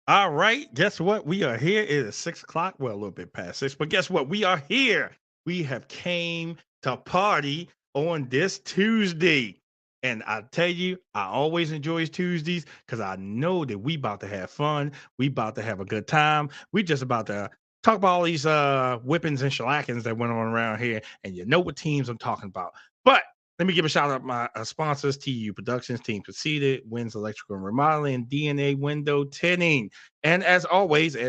All right. Guess what? We are here. It is 6 o'clock. Well, a little bit past six, but guess what? We are here. We have came to party on this Tuesday. And I tell you, I always enjoy Tuesdays because I know that we about to have fun. We about to have a good time. We just about to talk about all these whippings and shellackings that went on around here. And you know what teams I'm talking about. But let me give a shout out to my sponsors, TU Productions, Team Proceeded, Wins Electrical and Remodeling, DNA Window Tinting. And as always, I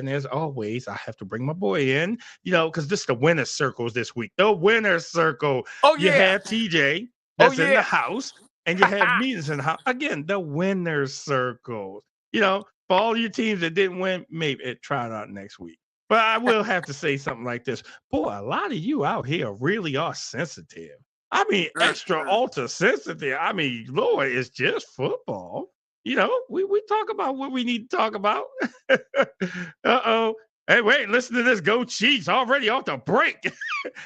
have to bring my boy in, because this is the winner's circles this week. The winner's circle. Oh You yeah. have TJ Oh that's in the yeah. house, and you have me that's in the house. Again, the winner's circles. For all your teams that didn't win, maybe try it out next week. But I will have to say something like this. Boy, a lot of you out here really are sensitive. I mean, extra Mm-mm. ultra sensitive. I mean, Lord, it's just football. We talk about what we need to talk about. Uh-oh. Hey, wait, listen to this. Go Chiefs already off the break.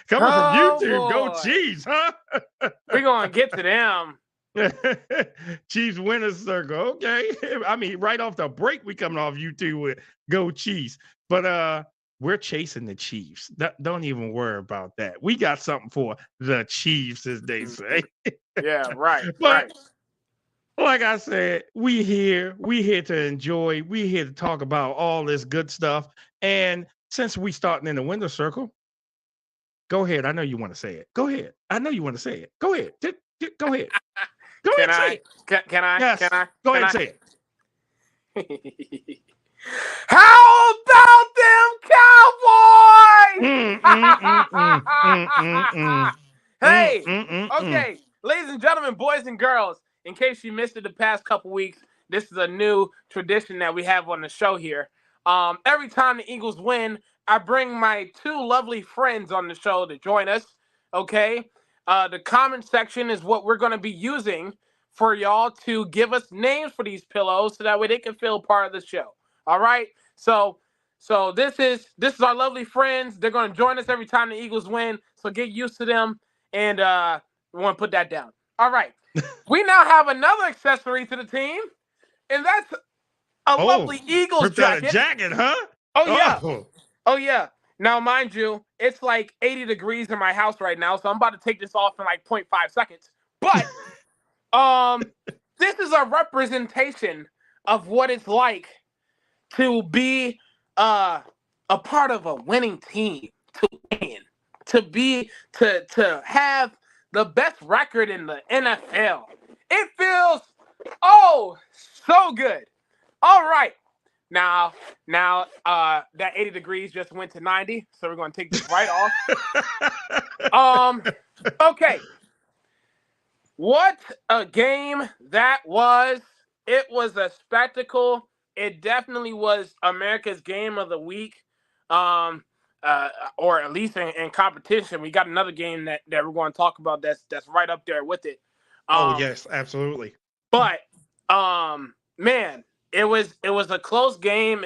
Coming from Oh YouTube. Go boy. Chiefs, huh? We're gonna get to them. Chiefs winner's circle. Okay. I mean, right off the break, we coming off YouTube with Go Chiefs. But we're chasing the Chiefs. Don't even worry about that. We got something for the Chiefs, as they say. Yeah, right, But right. like I said, we here to enjoy, we here to talk about all this good stuff. And since we starting in the window circle, go ahead. I know you want to say it. Go ahead. I know you want to say it. Go ahead. Go ahead. Go ahead Can and say I? it. Can I? Can Yes. I? Go ahead Can and I? say it. How about them Cowboys? Mm, mm, mm, mm, mm, mm, mm. Mm, Hey, mm, mm, mm. okay, ladies and gentlemen, boys and girls. In case you missed it the past couple weeks, this is a new tradition that we have on the show here. Every time the Eagles win, I bring my two lovely friends on the show to join us. Okay, the comment section is what we're going to be using for y'all to give us names for these pillows, so that way they can feel part of the show. All right, so this is our lovely friends. They're going to join us every time the Eagles win. So get used to them, and we want to put that down. All right, we now have another accessory to the team, and that's a Oh, lovely Eagles ripped out a jacket. jacket, huh? Oh yeah, Oh. oh yeah. Now, mind you, it's like 80 degrees in my house right now, so I'm about to take this off in like point 0.5 seconds. But um, this is a representation of what it's like to be uh, a part of a winning team, to win, to have the best record in the NFL. It feels oh so good. All right. Now, that 80 degrees just went to 90, so we're gonna take this right off. Um, okay. What a game that was. It was a spectacle. It definitely was America's game of the week. Um, or at least in competition. We got another game that we're going to talk about that's right up there with it. Oh, Um, yes, absolutely. but man, it was a close game.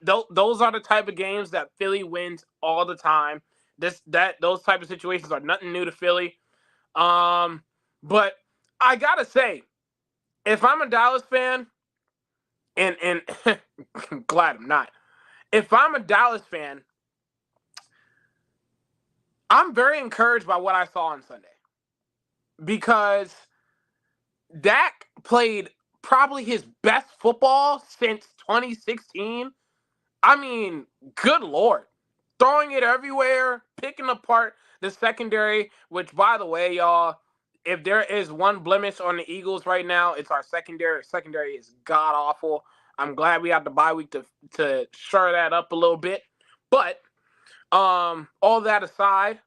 Those are the type of games that Philly wins all the time. Those type of situations are nothing new to Philly. Um, but I gotta say, if I'm a Dallas fan, and glad I'm not. If I'm a Dallas fan, I'm very encouraged by what I saw on Sunday because Dak played probably his best football since 2016. I mean, good lord, throwing it everywhere, picking apart the secondary. Which, by the way, y'all, if there is one blemish on the Eagles right now, it's our secondary. Secondary is god awful. I'm glad we had the bye week to shore that up a little bit. But all that aside,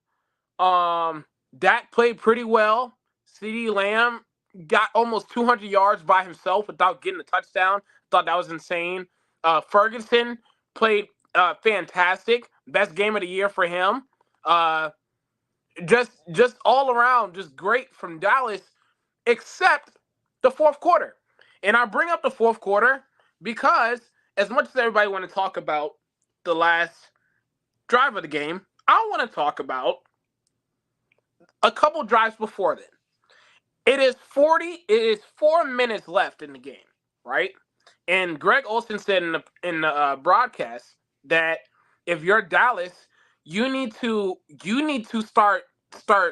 Dak played pretty well. CeeDee Lamb got almost 200 yards by himself without getting a touchdown. Thought that was insane. Ferguson played fantastic. Best game of the year for him. Uh, just all around, just great from Dallas, except the fourth quarter. And I bring up the fourth quarter because as much as everybody want to talk about the last drive of the game, I want to talk about a couple drives before then. It is 4 minutes left in the game, right? And Greg Olsen said in the broadcast that if you're Dallas, you need to start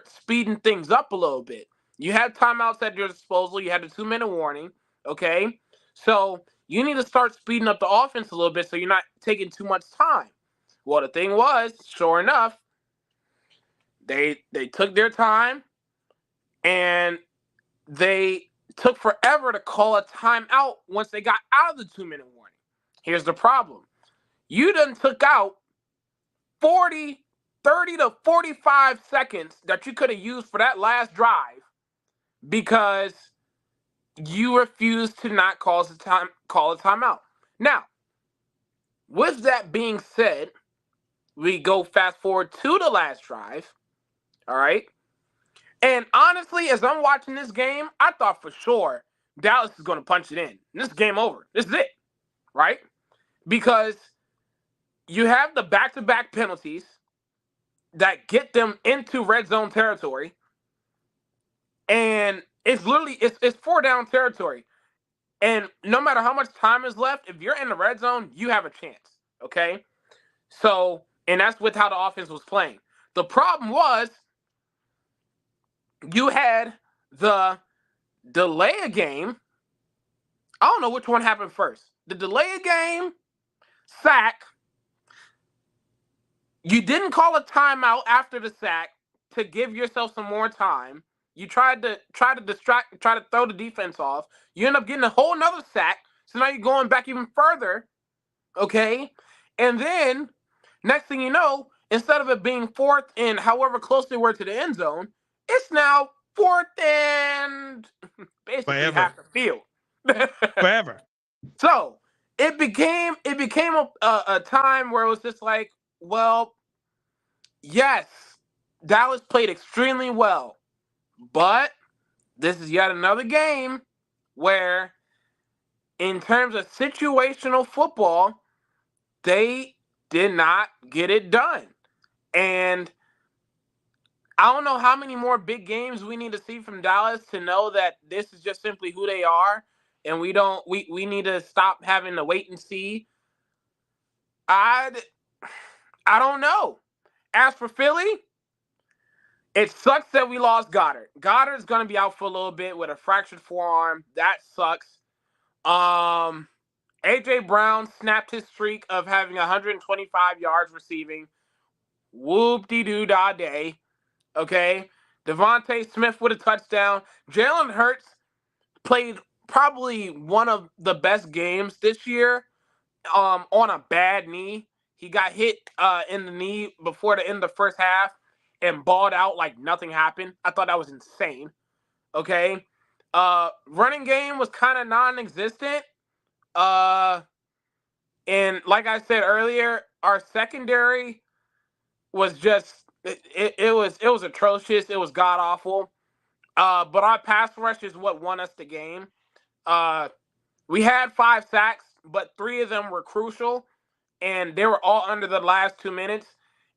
speeding things up a little bit. You have timeouts at your disposal. You had a 2-minute warning. Okay, so you need to start speeding up the offense a little bit so you're not taking too much time. Well, the thing was, sure enough, they took their time and they took forever to call a timeout once they got out of the 2-minute warning. Here's the problem. You done took out 30 to 45 seconds that you could have used for that last drive because you refused to not call a timeout. Now, with that being said, we go fast forward to the last drive. All right. And honestly, as I'm watching this game, I thought for sure Dallas is going to punch it in. This is game over. This is it, right? Because you have the back-to-back penalties that get them into red zone territory, and it's literally it's 4-down territory. And no matter how much time is left, if you're in the red zone, you have a chance. Okay, so and that's with how the offense was playing. The problem was, you had the delay a game. I don't know which one happened first. The delay a game, sack. You didn't call a timeout after the sack to give yourself some more time. You tried to throw the defense off. You end up getting a whole nother sack. So now you're going back even further. Okay? And then, next thing you know, instead of it being 4th and however close they were to the end zone, it's now 4th and basically Forever. half the field. Forever. So it became a time where it was just like, well, yes, Dallas played extremely well, but this is yet another game where, in terms of situational football, they did not get it done. And I don't know how many more big games we need to see from Dallas to know that this is just simply who they are, and we need to stop having to wait and see. I don't know. As for Philly, it sucks that we lost Goddard. Goddard's going to be out for a little bit with a fractured forearm. That sucks. A.J. Brown snapped his streak of having 125 yards receiving. Whoop-de-doo-dah day. Okay? Devontae Smith with a touchdown. Jalen Hurts played probably one of the best games this year on a bad knee. He got hit in the knee before the end of the first half and balled out like nothing happened. I thought that was insane. Okay? Running game was kind of non-existent. And like I said earlier, our secondary was just it was atrocious. It was god awful. But our pass rush is what won us the game. We had 5 sacks, but 3 of them were crucial, and they were all under the last 2 minutes.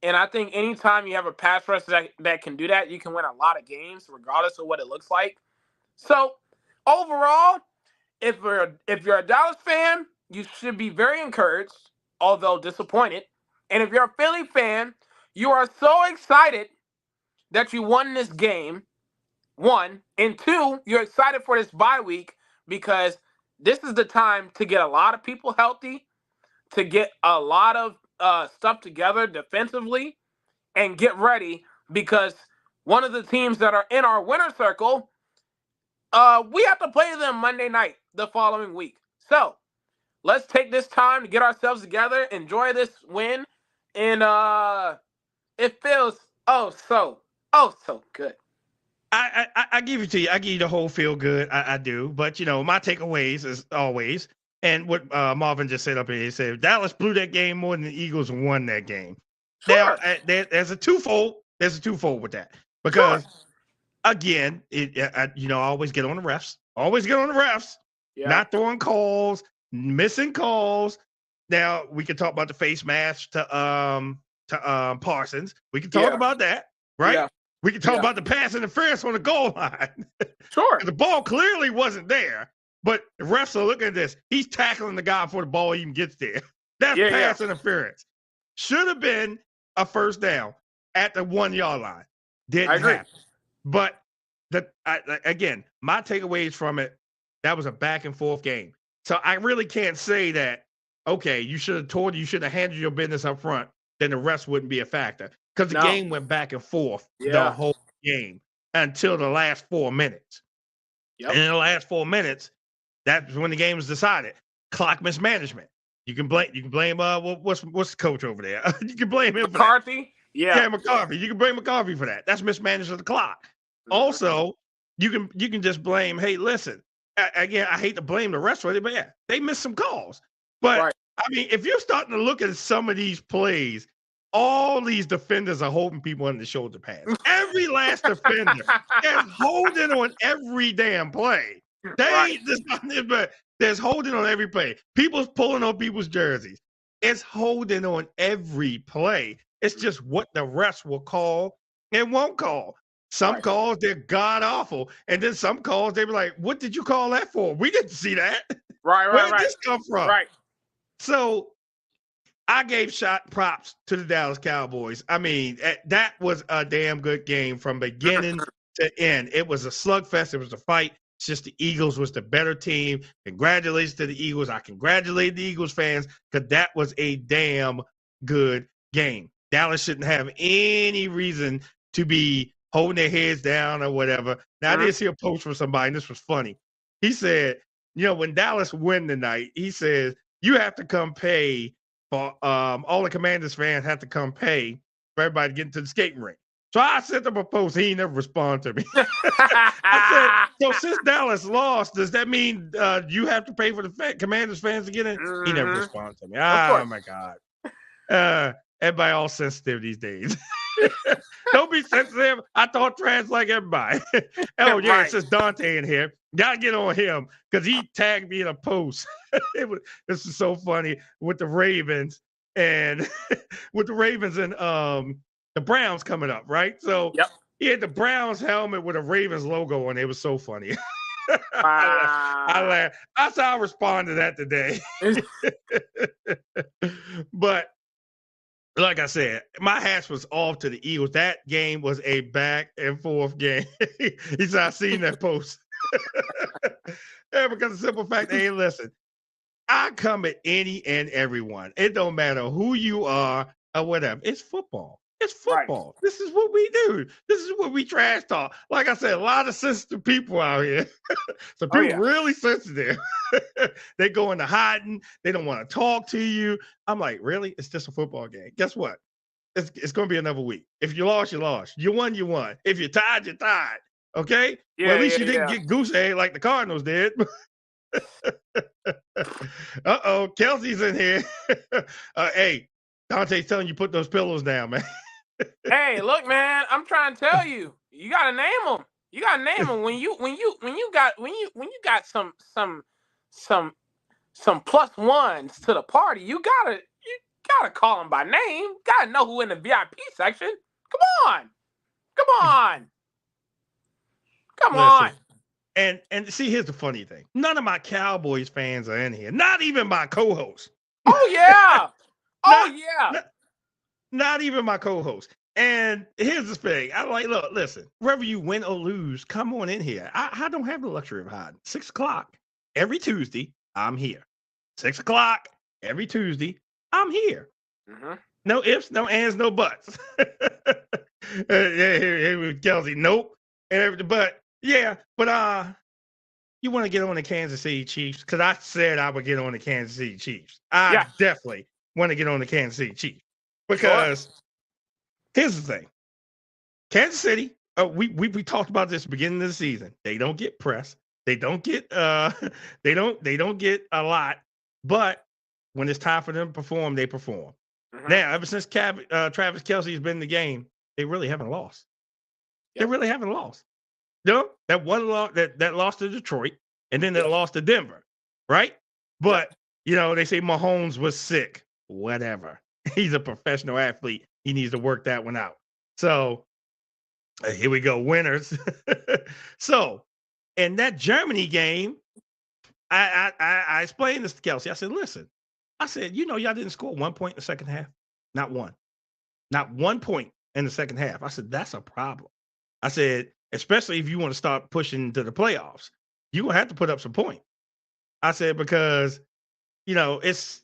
And I think anytime you have a pass rush that can do that, you can win a lot of games, regardless of what it looks like. So overall, if you're a Dallas fan, you should be very encouraged, although disappointed. And if you're a Philly fan, you are so excited that you won this game, 1. And 2, you're excited for this bye week because this is the time to get a lot of people healthy, to get a lot of stuff together defensively, and get ready because one of the teams that are in our winner circle, we have to play them Monday night the following week. So let's take this time to get ourselves together, enjoy this win, and it feels so good. I give it to you. I give you the whole feel good. I do. But, my takeaways is always, and what Marvin just said up here, he said Dallas blew that game more than the Eagles won that game. Sure. Now, there's a twofold. There's a twofold with that. Because, again, I always get on the refs. Always get on the refs. Yeah. Not throwing calls, missing calls. Now, we can talk about the face mask to Parsons. We can talk about that, right? Yeah. We can talk about the pass interference on the goal line. Sure. The ball clearly wasn't there, But the refs are looking at this. He's tackling the guy before the ball even gets there. That's pass interference. Should have been a first down at the 1 yard line. Didn't happen. But again, my takeaways from it, that was a back and forth game. So I really can't say that, okay, you should have handled your business up front, then the rest wouldn't be a factor. Because the game went back and forth the whole game until the last 4 minutes. Yep. And in the last 4 minutes, that's when the game was decided. Clock mismanagement. You can blame what's the coach over there? You can blame him McCarthy? For that. Yeah, McCarthy. You can blame McCarthy for that. That's mismanagement of the clock. Mm-hmm. Also, you can just blame, hey, listen, again, I hate to blame the rest of it, but yeah, they missed some calls. But I mean, if you're starting to look at some of these plays, all these defenders are holding people under the shoulder pads. Every last defender is holding on every damn play. There's holding on every play. People's pulling on people's jerseys. It's holding on every play. It's just what the refs will call and won't call. Some calls, they're god-awful. And then some calls, they were like, what did you call that for? We didn't see that. Where did this come from? Right. So I gave props to the Dallas Cowboys. I mean, that was a damn good game from beginning to end. It was a slugfest. It was a fight. It's just the Eagles was the better team. Congratulations to the Eagles. I congratulate the Eagles fans because that was a damn good game. Dallas shouldn't have any reason to be holding their heads down or whatever. Now, I did see a post from somebody, and this was funny. He said, when Dallas win tonight, he says, you have to come pay for all the Commanders fans have to come pay for everybody to get into the skating rink. So I sent him a post. He never responded to me. I said, so since Dallas lost, does that mean you have to pay for the Commanders fans to get in? He never responded to me. Oh, my God. Everybody all sensitive these days. Don't be sensitive. I thought trash like everybody. It says Dante in here. Gotta get on him because he tagged me in a post. This is so funny with the Ravens and the Browns coming up, right? So he had the Browns helmet with a Ravens logo on it. It was so funny. I laughed. That's how I responded to that today. But like I said, my hats was off to the Eagles. That game was a back and forth game. He said, I seen that post. Because the simple fact, hey, listen, I come at any and everyone. It don't matter who you are or whatever. It's football. It's football. Right. This is what we do. This is what we trash talk. Like I said, a lot of sensitive people out here. So people really sensitive. They go into hiding. They don't want to talk to you. I'm like, really? It's just a football game. Guess what? It's going to be another week. If you lost, you lost. You won, you won. If you're tied, you're tied. Okay? Yeah, well, at least you didn't get goose egg like the Cardinals did. Uh-oh, Kelsey's in here. Hey, Dante's telling you put those pillows down, man. Hey, look, man, I'm trying to tell you, you gotta name them. You gotta name them when you got some plus ones to the party. You gotta call them by name. You gotta know who in the VIP section. Come on. And see, here's the funny thing. None of my Cowboys fans are in here. Not even my co-host. Oh yeah. Not even my co-host. And here's the thing. I'm like, look, listen, whether you win or lose, come on in here. I don't have the luxury of hiding. 6 o'clock every Tuesday, I'm here. 6 o'clock every Tuesday, I'm here. Mm-hmm. No ifs, no ands, no buts. Here with Kelsey, nope. But you want to get on the Kansas City Chiefs? Because I said I would get on the Kansas City Chiefs. I definitely want to get on the Kansas City Chiefs. Because here's the thing. Kansas City, we talked about this at the beginning of the season. They don't get press. They don't get they don't get a lot, but when it's time for them to perform, they perform. Mm-hmm. Now, ever since Travis Kelce's been in the game, they really haven't lost. Yep. They really haven't lost. That one loss that lost to Detroit, and then that lost to Denver, right? But they say Mahomes was sick. Whatever. He's a professional athlete. He needs to work that one out. So here we go, winners. So in that Germany game, I explained this to Kelsey. I said, listen, I said, y'all didn't score 1 point in the second half. Not one. Not 1 point in the second half. I said, that's a problem. I said, especially if you want to start pushing to the playoffs, you're going to have to put up some points. I said, because, it's,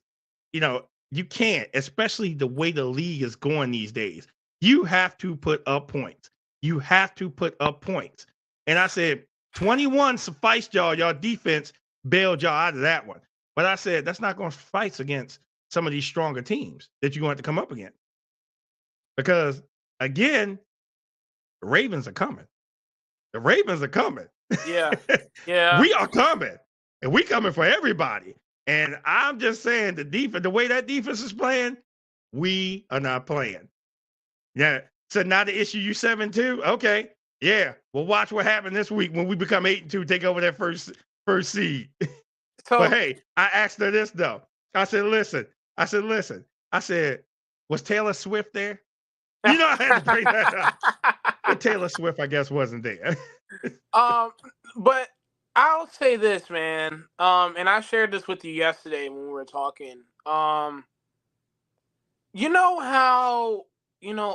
you can't, especially the way the league is going these days. You have to put up points. You have to put up points. And I said, 21 sufficed y'all. Y'all defense bailed y'all out of that one. But I said, that's not going to suffice against some of these stronger teams that you're going to have to come up against. Because, again, the Ravens are coming. The Ravens are coming. Yeah. Yeah. We are coming. And we coming for everybody. And I'm just saying the defense, the way that defense is playing, we are not playing. Yeah. So now the issue you 7-2. Okay. Yeah. Well, watch what happens this week when we become 8-2, take over that first seed. So, but hey, I asked her this though. I said, listen. I said, was Taylor Swift there? I had to bring that up. But Taylor Swift, I guess, wasn't there. But I'll say this, man. And I shared this with you yesterday when we were talking. You know how,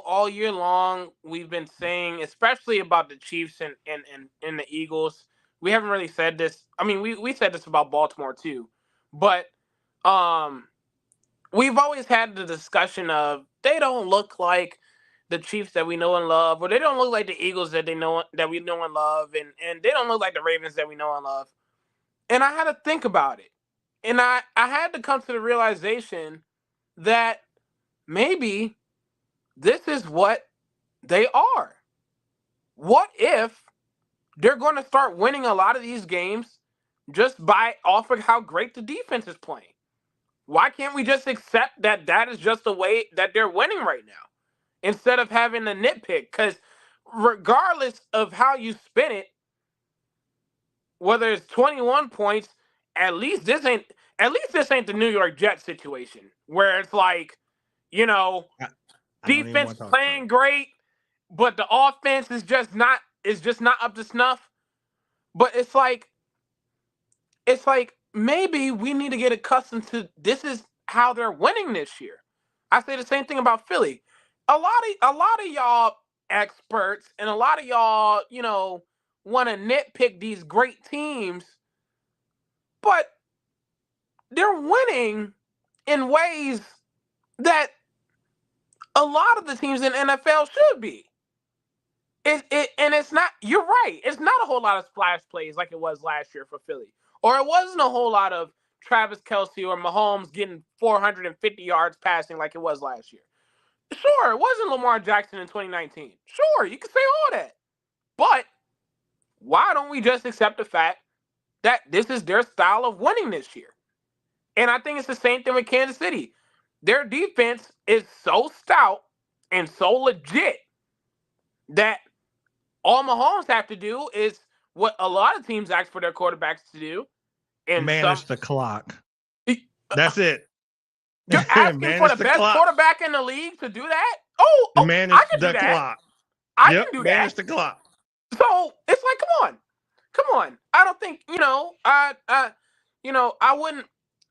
all year long we've been saying, especially about the Chiefs and the Eagles. We haven't really said this. I mean, we said this about Baltimore too. But we've always had the discussion of they don't look like the Chiefs that we know and love, or they don't look like the Eagles that we know and love, and they don't look like the Ravens that we know and love. And I had to think about it. And I had to come to the realization that maybe this is what they are. What if they're going to start winning a lot of these games just by off of how great the defense is playing? Why can't we just accept that is just the way that they're winning right now instead of having to nitpick? Because regardless of how you spin it, whether it's 21 points, at least this ain't the New York Jets situation where it's like, defense playing great, but the offense is just not up to snuff. But it's like maybe we need to get accustomed to this is how they're winning this year. I say the same thing about Philly. A lot of y'all experts and a lot of y'all, want to nitpick these great teams, but they're winning in ways that a lot of the teams in NFL should be. And it's not, you're right, it's not a whole lot of splash plays like it was last year for Philly. Or it wasn't a whole lot of Travis Kelce or Mahomes getting 450 yards passing like it was last year. Sure, it wasn't Lamar Jackson in 2019. Sure, you can say all that. But why don't we just accept the fact that this is their style of winning this year? And I think it's the same thing with Kansas City. Their defense is so stout and so legit that all Mahomes have to do is what a lot of teams ask for their quarterbacks to do. And manage the clock. That's it. You're asking for the best quarterback in the league to do that? Oh, manage the clock. I can do that. Manage the clock. So it's like, come on. I don't think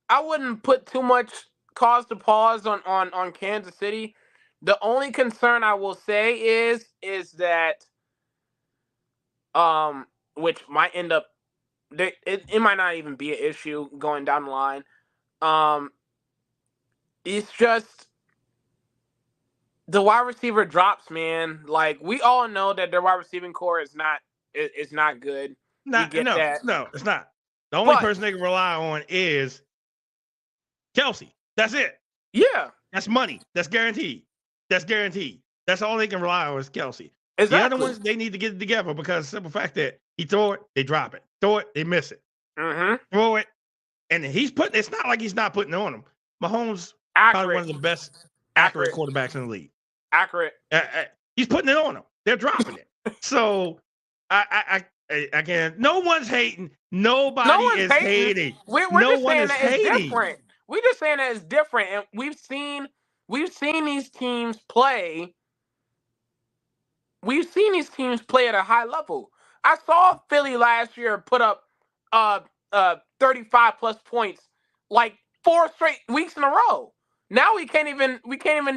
I wouldn't put too much cause to pause on Kansas City. The only concern I will say is that which might end up it might not even be an issue going down the line. It's just the wide receiver drops, man. Like, we all know that their wide receiving core is not good. No, it's not. The only person they can rely on is Kelce. That's it. Yeah. That's money. That's guaranteed. That's all they can rely on is Kelce. Exactly. The other ones, they need to get it together because the simple fact that he throw it, they drop it. Throw it, they miss it. Mm-hmm. Throw it, and it's not like he's not putting it on them. Mahomes, probably one of the best accurate quarterbacks in the league. Accurate. He's putting it on them. They're dropping it. So, again, no one's hating. Nobody is hating. We're just saying that it's different. We're just saying that it's different, and we've seen these teams play. We've seen these teams play at a high level. I saw Philly last year put up 35 plus points like 4 straight weeks in a row. Now we can't even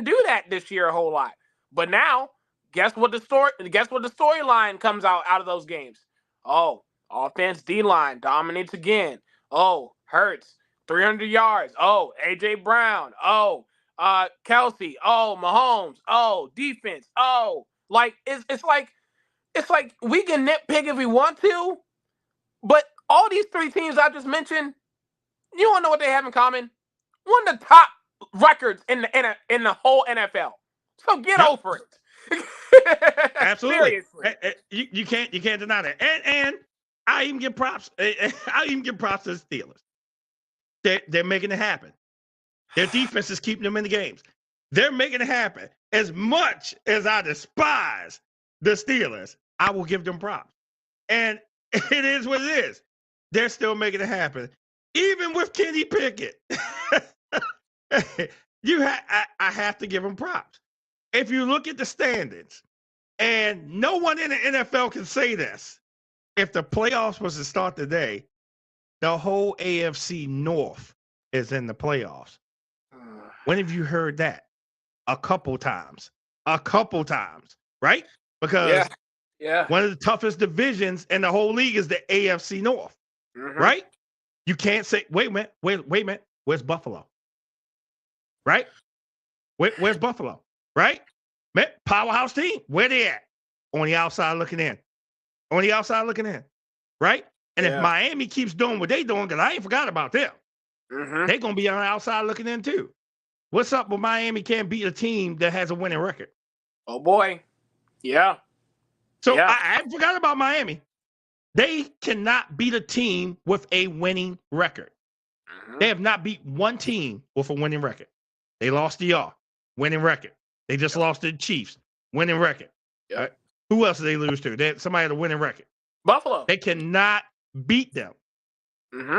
do that this year a whole lot. But now, guess what the storyline comes out of those games? Oh, offense D-line dominates again. Oh, Hurts 300 yards. Oh, AJ Brown. Oh, Kelsey. Oh, Mahomes. Oh, defense. Oh, like it's like we can nitpick if we want to, but all these 3 teams I just mentioned, you want to know what they have in common? One of the top records in the whole NFL. So get over it. Absolutely. You can't deny that. And I even give props. I even give props to the Steelers. They're making it happen. Their defense is keeping them in the games. They're making it happen. As much as I despise the Steelers, I will give them props. And it is what it is. They're still making it happen. Even with Kenny Pickett. I have to give them props. If you look at the standings, and no one in the NFL can say this, if the playoffs was to start today, the whole AFC North is in the playoffs. When have you heard that? A couple times, right? Because one of the toughest divisions in the whole league is the AFC North, right? You can't say, wait a minute, where's Buffalo? Right? Where's Buffalo? Right? Powerhouse team, where they at? On the outside looking in. Right? And if Miami keeps doing what they doing, because I ain't forgot about them, they're going to be on the outside looking in too. What's up with Miami can't beat a team that has a winning record? Oh, boy. Yeah. So I haven't forgot about Miami. They cannot beat a team with a winning record. They have not beat one team with a winning record. They lost to y'all, winning record. They just lost to the Chiefs, winning record. Right? Who else did they lose to? Somebody had a winning record. Buffalo. They cannot beat them.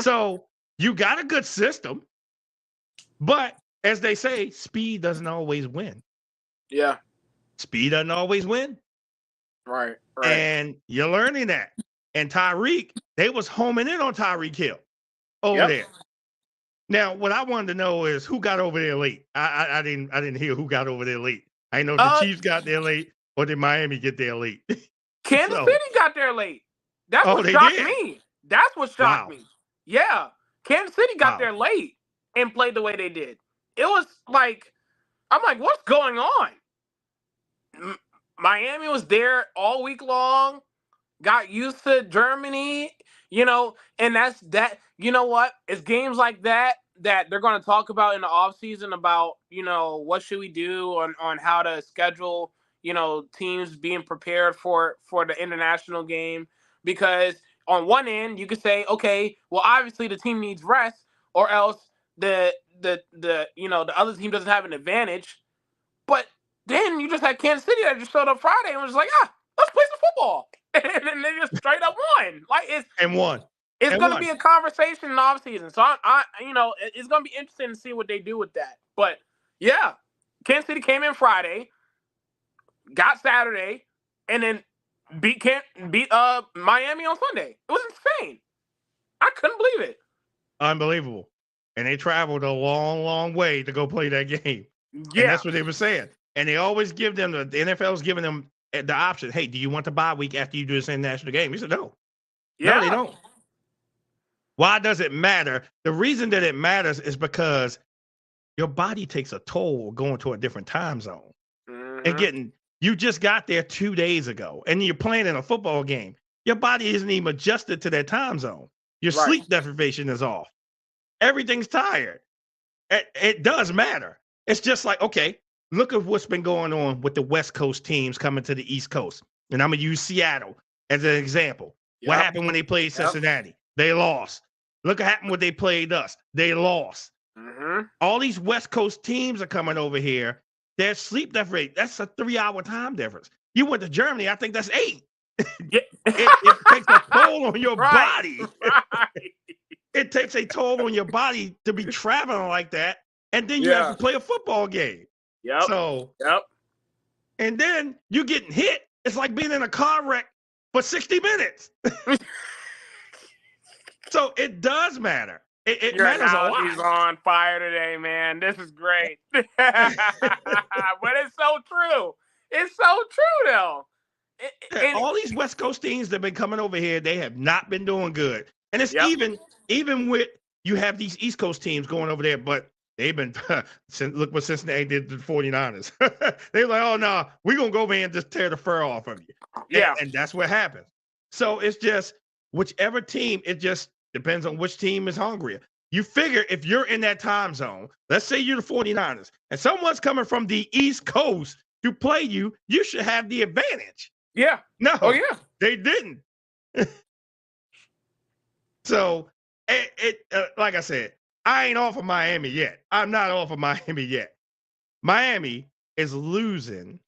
So you got a good system, but as they say, speed doesn't always win. Yeah. Speed doesn't always win. Right. And you're learning that. And Tyreek, they was homing in on Tyreek Hill over there. Now, what I wanted to know is who got over there late. I didn't hear who got over there late. I know the Chiefs got there late, or did Miami get there late? Kansas City got there late. That's what shocked me. That's what shocked me. Yeah. Kansas City got there late and played the way they did. It was like, I'm like, what's going on? Miami was there all week long, got used to Germany, and that's that. You know what? It's games like that they're going to talk about in the offseason about, what should we do on how to schedule, teams being prepared for the international game. Because on one end, you could say, okay, well, obviously the team needs rest, or else the other team doesn't have an advantage. But then you just had Kansas City that just showed up Friday and was like, let's play some football. And then they just straight up won. Won. It's going to be a conversation in the offseason. So it's going to be interesting to see what they do with that. But yeah, Kansas City came in Friday, got Saturday, and then beat Miami on Sunday. It was insane. I couldn't believe it. Unbelievable. And they traveled a long, long way to go play that game. Yeah. And that's what they were saying. And they always give them, the NFL's giving them the option, hey, do you want the bye week after you do this international game? He said, no. Yeah. No, they don't. Why does it matter? The reason that it matters is because your body takes a toll going to a different time zone. And you just got there 2 days ago, and you're playing in a football game. Your body isn't even adjusted to that time zone. Your sleep deprivation is off. Everything's tired. It does matter. It's just like, okay, look at what's been going on with the West Coast teams coming to the East Coast. And I'm going to use Seattle as an example. What happened when they played Cincinnati? They lost. Look what happened when they played us. They lost. All these West Coast teams are coming over here. Their sleep deprivation, that's a 3-hour time difference. You went to Germany, I think that's 8. It takes a toll on your body. It takes a toll on your body to be traveling like that. And then you have to play a football game. And then you getting hit. It's like being in a car wreck for 60 minutes. So it does matter. It Your matters a analogy's lot. on fire today, man. This is great. But it's so true. It's so true, though. And All these West Coast teams that have been coming over here, they have not been doing good. And it's yep. even with you have these East Coast teams going over there, but they've been look what Cincinnati did to the 49ers. They were like, oh no, we're gonna go over here and just tear the fur off of you. Yeah. And that's what happens. So it's just whichever team, it just depends on which team is hungrier. You figure if you're in that time zone, let's say you're the 49ers, and someone's coming from the East Coast to play you, you should have the advantage. Yeah. No. Oh, yeah. They didn't. So like I said, I ain't off of Miami yet. I'm not off of Miami yet. Miami is losing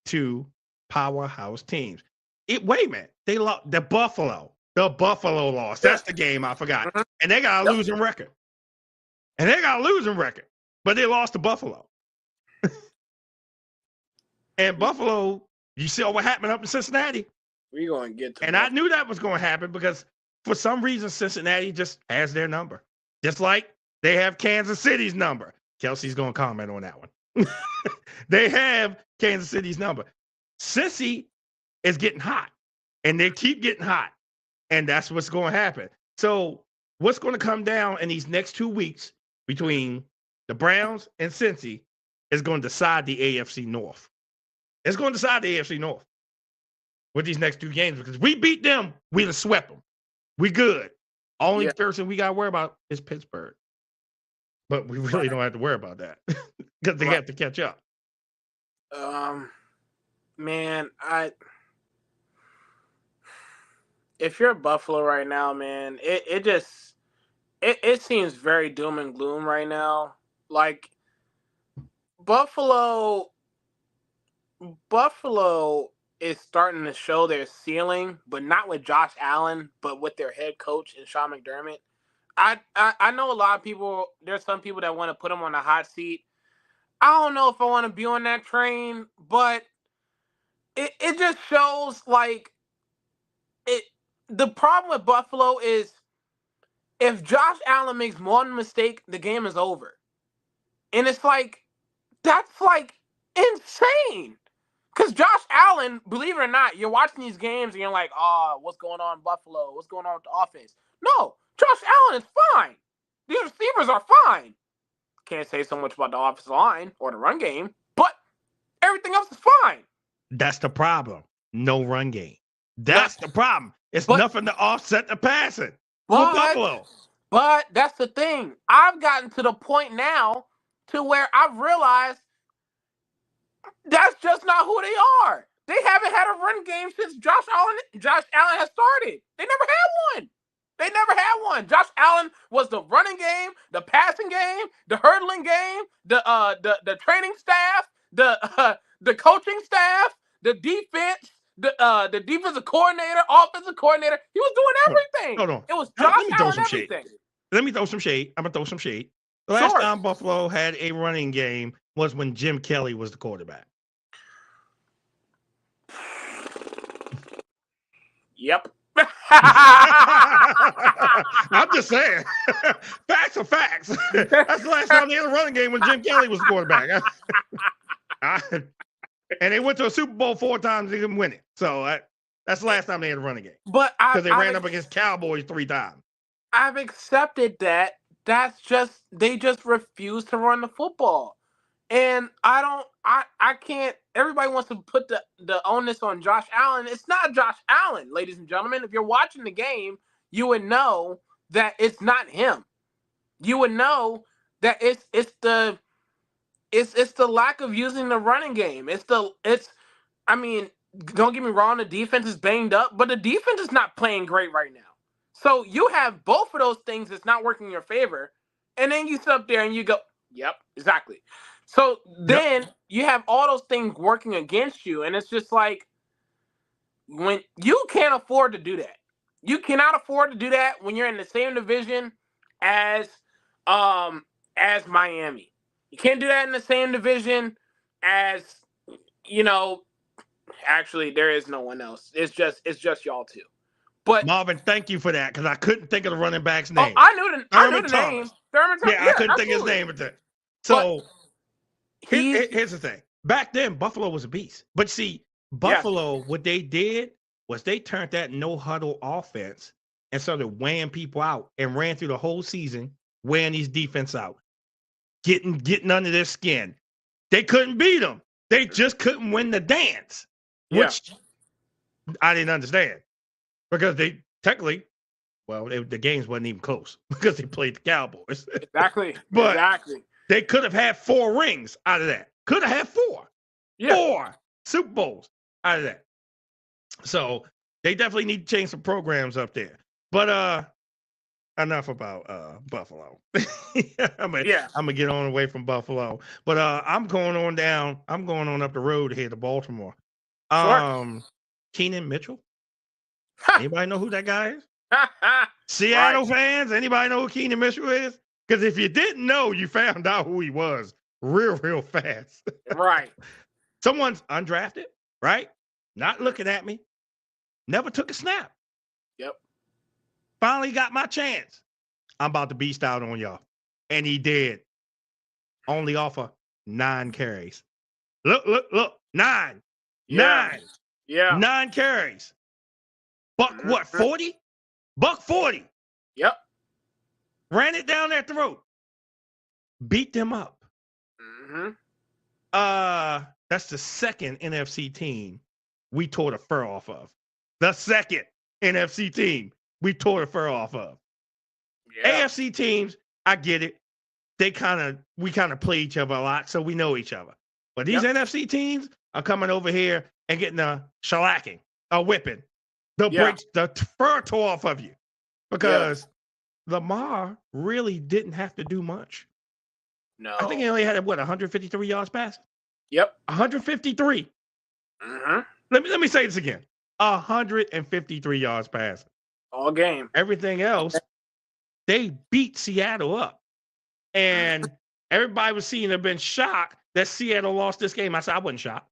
to powerhouse teams. Wait a minute. They lost the Buffalo. The Buffalo lost. That's the game I forgot. Mhm. And they got a losing record. But they lost to Buffalo. And Buffalo, you saw what happened up in Cincinnati. We're going to get to And I knew that was going to happen because for some reason, Cincinnati just has their number. Just like they have Kansas City's number. Kelsey's going to comment on that one. They have Kansas City's number. Cincy is getting hot, and they keep getting hot. And that's what's going to happen. So what's going to come down in these next 2 weeks between the Browns and Cincy is going to decide the AFC North. It's going to decide the AFC North with these next 2 games because we beat them, we done swept them. We good. Only person we got to worry about is Pittsburgh. But we really don't have to worry about that because they have to catch up. Man, if you're Buffalo right now, man, it seems very doom and gloom right now. Like Buffalo is starting to show their ceiling, but not with Josh Allen, but with their head coach and Sean McDermott. I know a lot of people, there's some people that want to put him on a hot seat. I don't know if I want to be on that train, but it just shows like the problem with Buffalo is if Josh Allen makes one mistake, the game is over. And it's like, that's like insane. Because Josh Allen, believe it or not, you're watching these games and you're like, what's going on in Buffalo? What's going on with the offense? No, Josh Allen is fine. These receivers are fine. Can't say so much about the offensive line or the run game, but everything else is fine. That's the problem. No run game. That's the problem. It's nothing to offset the passing for Buffalo. But that's the thing. I've gotten to the point now to where I've realized that's just not who they are. They haven't had a run game since Josh Allen has started. They never had one. Josh Allen was the running game, the passing game, the hurdling game, the training staff, the coaching staff, the defense, the defensive coordinator, offensive coordinator. He was doing everything. Hold on. It was Josh Allen everything. Let me throw some shade. I'm gonna throw some shade. The last time Buffalo had a running game was when Jim Kelly was the quarterback. Yep. I'm just saying. Facts are facts. That's the last time they had a running game when Jim Kelly was the quarterback. And they went to a Super Bowl 4 times, they didn't win it. So that's the last time they had a running game. But because they ran up against Cowboys 3 times. I've accepted that. They just refuse to run the football. And I can't, everybody wants to put the onus on Josh Allen. It's not Josh Allen, ladies and gentlemen. If you're watching the game, you would know that it's not him. You would know that it's the lack of using the running game. I mean, don't get me wrong, the defense is banged up, but the defense is not playing great right now. So you have both of those things that's not working in your favor, and then you sit up there and you go, yep, exactly. So then you have all those things working against you, and it's just like, when you can't afford to do that. You cannot afford to do that when you're in the same division as Miami. You can't do that in the same division as, actually there is no one else. It's just y'all two. But Marvin, thank you for that because I couldn't think of the running back's oh, name. I knew the name. Thomas. Thurman Thomas. Yeah, I couldn't think of his absolutely. name. So He's here's the thing. Back then, Buffalo was a beast. But see, Buffalo, what they did was they turned that no huddle offense and started weighing people out and ran through the whole season, weighing these defense out, getting under their skin. They couldn't beat them. They just couldn't win the dance, which I didn't understand because they technically, the games wasn't even close because they played the Cowboys. Exactly. But exactly. They could have had 4 rings out of that. Could have had 4. Yeah. 4 Super Bowls out of that. So they definitely need to change some programs up there. But enough about Buffalo. I'm gonna get on away from Buffalo. But I'm going on down. I'm going on up the road here to Baltimore. Keenan Mitchell. Anybody know who that guy is? Seattle fans, anybody know who Keenan Mitchell is? Because if you didn't know, you found out who he was real fast. Right. Someone's undrafted, right? Not looking at me. Never took a snap. Yep. Finally got my chance. I'm about to beast out on y'all. And he did. Only offer 9 carries. Look. 9. Yeah. 9. Yeah. 9 carries. Buck what, 40? Buck 40. Yep. Ran it down their throat. Beat them up. Mm-hmm. That's the second NFC team we tore the fur off of. The second NFC team we tore the fur off of. Yeah. AFC teams, I get it. We kind of play each other a lot, so we know each other. But these NFC teams are coming over here and getting a shellacking, a whipping. They'll break the fur tore off of you. Because Lamar really didn't have to do much. No. I think he only had, 153 yards passing? Yep. 153. Mm-hmm. Let me say this again. 153 yards passing. All game. Everything else, they beat Seattle up. And everybody was seeing have been shocked that Seattle lost this game. I said, I wasn't shocked.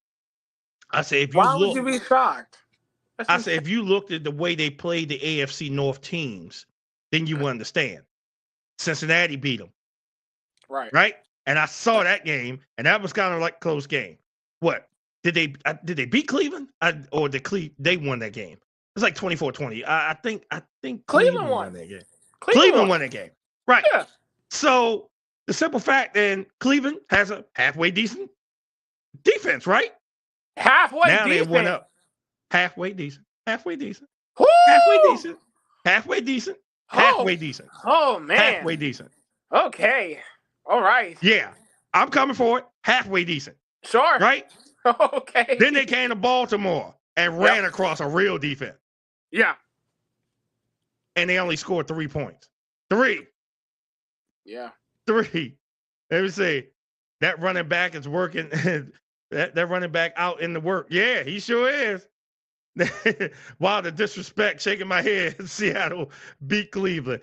I said, if you Why would you be shocked? I said, if you looked at the way they played the AFC North teams, then you would understand. Cincinnati beat them. Right? And I saw that game, and that was kind of like a close game. What? Did they beat Cleveland? Or they won that game? It was like 24-20. I think Cleveland won that game. Cleveland won that game. Right. Yeah. So the simple fact then Cleveland has a halfway decent defense, right? Halfway now decent. They went up. Halfway decent. Halfway decent. Woo! Halfway decent. Halfway decent. Halfway decent. Oh man. Halfway decent. Okay. All right. Yeah. I'm coming for it. Halfway decent. Sure. Right? Okay. Then they came to Baltimore and ran across a real defense. Yeah. And they only scored 3 points. 3. Yeah. 3. Let me see. That running back is working. that running back out in the work. Yeah, he sure is. Wow, the disrespect, shaking my head. Seattle beat Cleveland.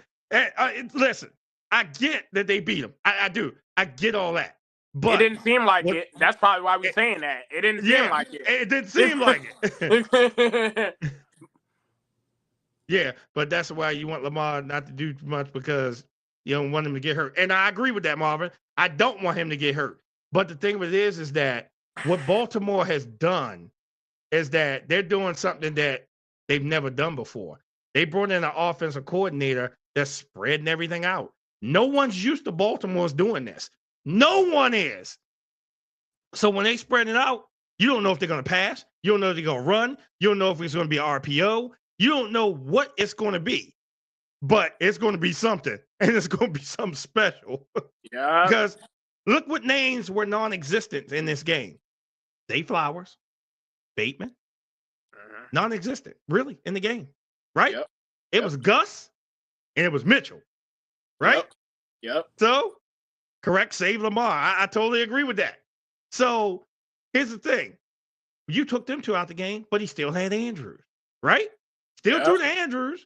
Listen, I get that they beat them. I do. I get all that. But it didn't seem like it. That's probably why we're saying that. It didn't seem like it. It didn't seem like it. Yeah, but that's why you want Lamar not to do too much because you don't want him to get hurt. And I agree with that, Marvin. I don't want him to get hurt. But the thing with it is that what Baltimore has done is that they're doing something that they've never done before. They brought in an offensive coordinator that's spreading everything out. No one's used to Baltimore's doing this. No one is. So when they spread it out, you don't know if they're going to pass. You don't know if they're going to run. You don't know if it's going to be RPO. You don't know what it's going to be. But it's going to be something. And it's going to be something special. Yeah. Because look what names were non-existent in this game. Zay Flowers, Bateman, non-existent, really, in the game. Right? Yep. It was Gus and it was Mitchell. Right? Yep. So, correct, save Lamar. I totally agree with that. So, here's the thing. You took them 2 out the game, but he still had Andrews. Right? Still threw to Andrews.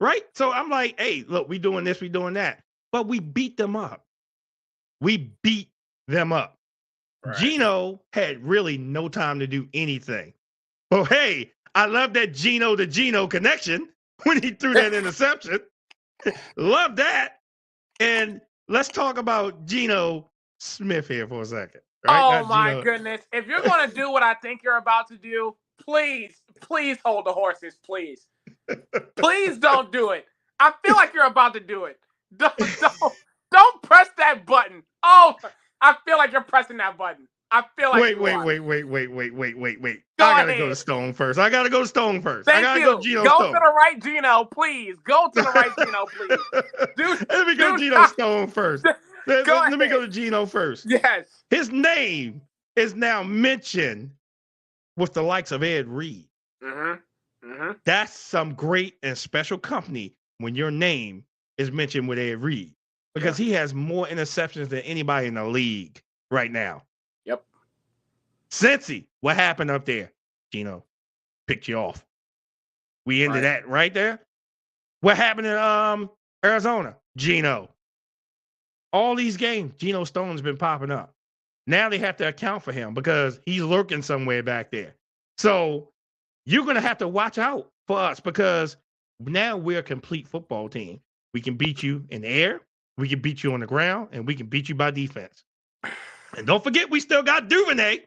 Right? So, I'm like, hey, look, we doing this, we doing that. But we beat them up. We beat them up. Right. Geno had really no time to do anything. But hey, I love that Geno to Geno connection. when he threw that interception. Love that. And let's talk about Geno Smith here for a second. Right? Oh Not my Geno. goodness. If you're going to do what I think you're about to do, please hold the horses, please. Please don't do it. I feel like you're about to do it. Don't press that button. Oh, I feel like you're pressing that button. I feel like Wait. you are. I Go gotta go to ahead. Stone first. I gotta go to Stone first. I Thank gotta go to you. Geno Go Stone. to the right Geno, please. Go to the right Geno, please. Let me go to Geno Stone first. Let me go to Geno first. Yes. His name is now mentioned with the likes of Ed Reed. That's some great and special company when your name is mentioned with Ed Reed, because he has more interceptions than anybody in the league right now. Yep. Cincy, what happened up there? Geno picked you off. We ended that right there. What happened in Arizona? Geno. All these games, Geno Stone's been popping up. Now they have to account for him because he's lurking somewhere back there. So you're going to have to watch out for us, because now we're a complete football team. We can beat you in the air, we can beat you on the ground, and we can beat you by defense. And don't forget, we still got Duvernay.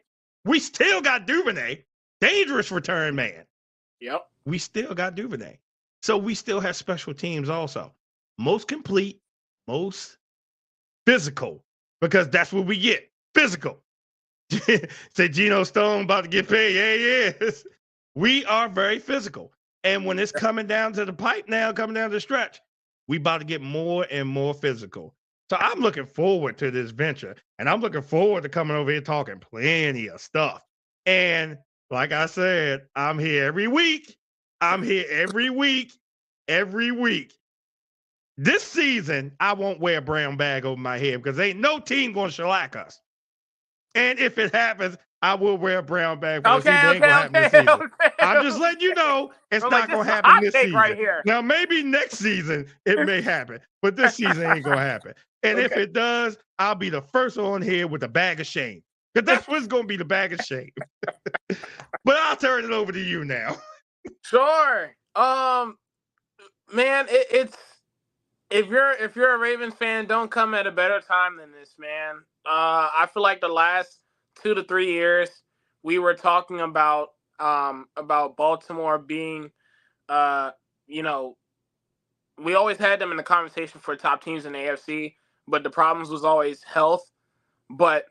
Dangerous return man. Yep. We still got Duvernay. So we still have special teams also. Most complete, most physical, because that's what we get. Physical. Say Geno Stone about to get paid. Yeah, he is. We are very physical. And when it's coming down to the pipe now, coming down the stretch, we about to get more and more physical. So I'm looking forward to this venture. And I'm looking forward to coming over here talking plenty of stuff. And like I said, I'm here every week. Every week. This season, I won't wear a brown bag over my head because ain't no team going to shellac us. And if it happens, I will wear a brown bag for the season. It ain't going to happen this season. I'm just letting you know it's not going to happen this season. Right here. Now, maybe next season it may happen, but this season ain't going to happen. And if it does, I'll be the first on here with a bag of shame, because that's what's going to be, the bag of shame. But I'll turn it over to you now. Sure. Man, it's if you're a Ravens fan, don't come at a better time than this, man. I feel like the last 2 to 3 years we were talking about Baltimore being, we always had them in the conversation for top teams in the AFC, but the problems was always health. But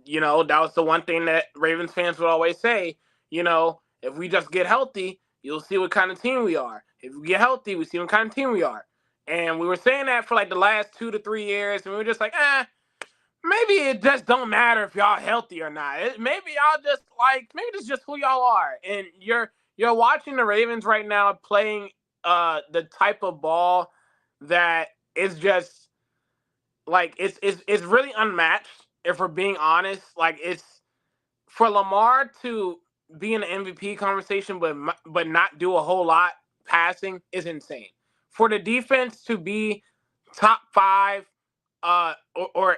that was the one thing that Ravens fans would always say. If we just get healthy, you'll see what kind of team we are. If we get healthy, we see what kind of team we are. And we were saying that for like the last 2 to 3 years, and we were just like, maybe it just don't matter if y'all healthy or not. Maybe y'all just maybe this is just who y'all are. And you're watching the Ravens right now playing the type of ball that is just it's really unmatched. If we're being honest, it's for Lamar to be in the MVP conversation, but not do a whole lot passing is insane. For the defense to be top 5, or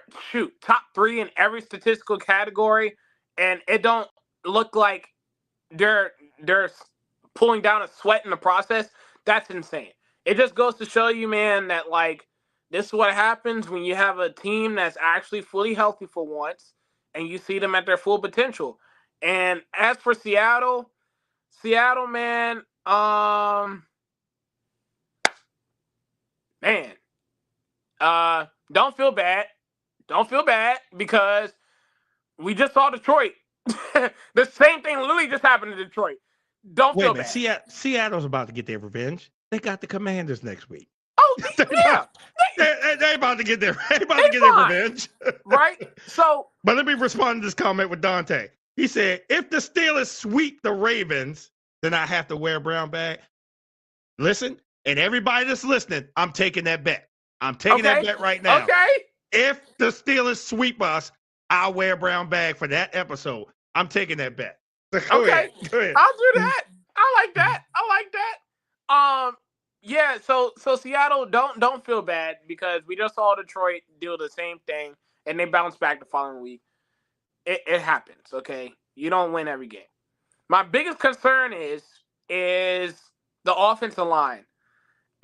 top 3 in every statistical category, and it don't look like they're pulling down a sweat in the process, that's insane. It just goes to show you, man, that this is what happens when you have a team that's actually fully healthy for once, and you see them at their full potential. And as for Seattle, man, don't feel bad. Don't feel bad, because we just saw Detroit. The same thing literally just happened to Detroit. Don't feel bad. Seattle's about to get their revenge. They got the Commanders next week. Oh, yeah. They about to get their revenge. Right? So, but let me respond to this comment with Dante. He said, if the Steelers sweep the Ravens, then I have to wear a brown bag. Listen, and everybody that's listening, I'm taking that bet. I'm taking that bet right now. Okay. If the Steelers sweep us, I'll wear a brown bag for that episode. I'm taking that bet. So go ahead. I'll do that. I like that. Yeah, so Seattle, don't feel bad, because we just saw Detroit do the same thing and they bounced back the following week. It happens, okay? You don't win every game. My biggest concern is the offensive line.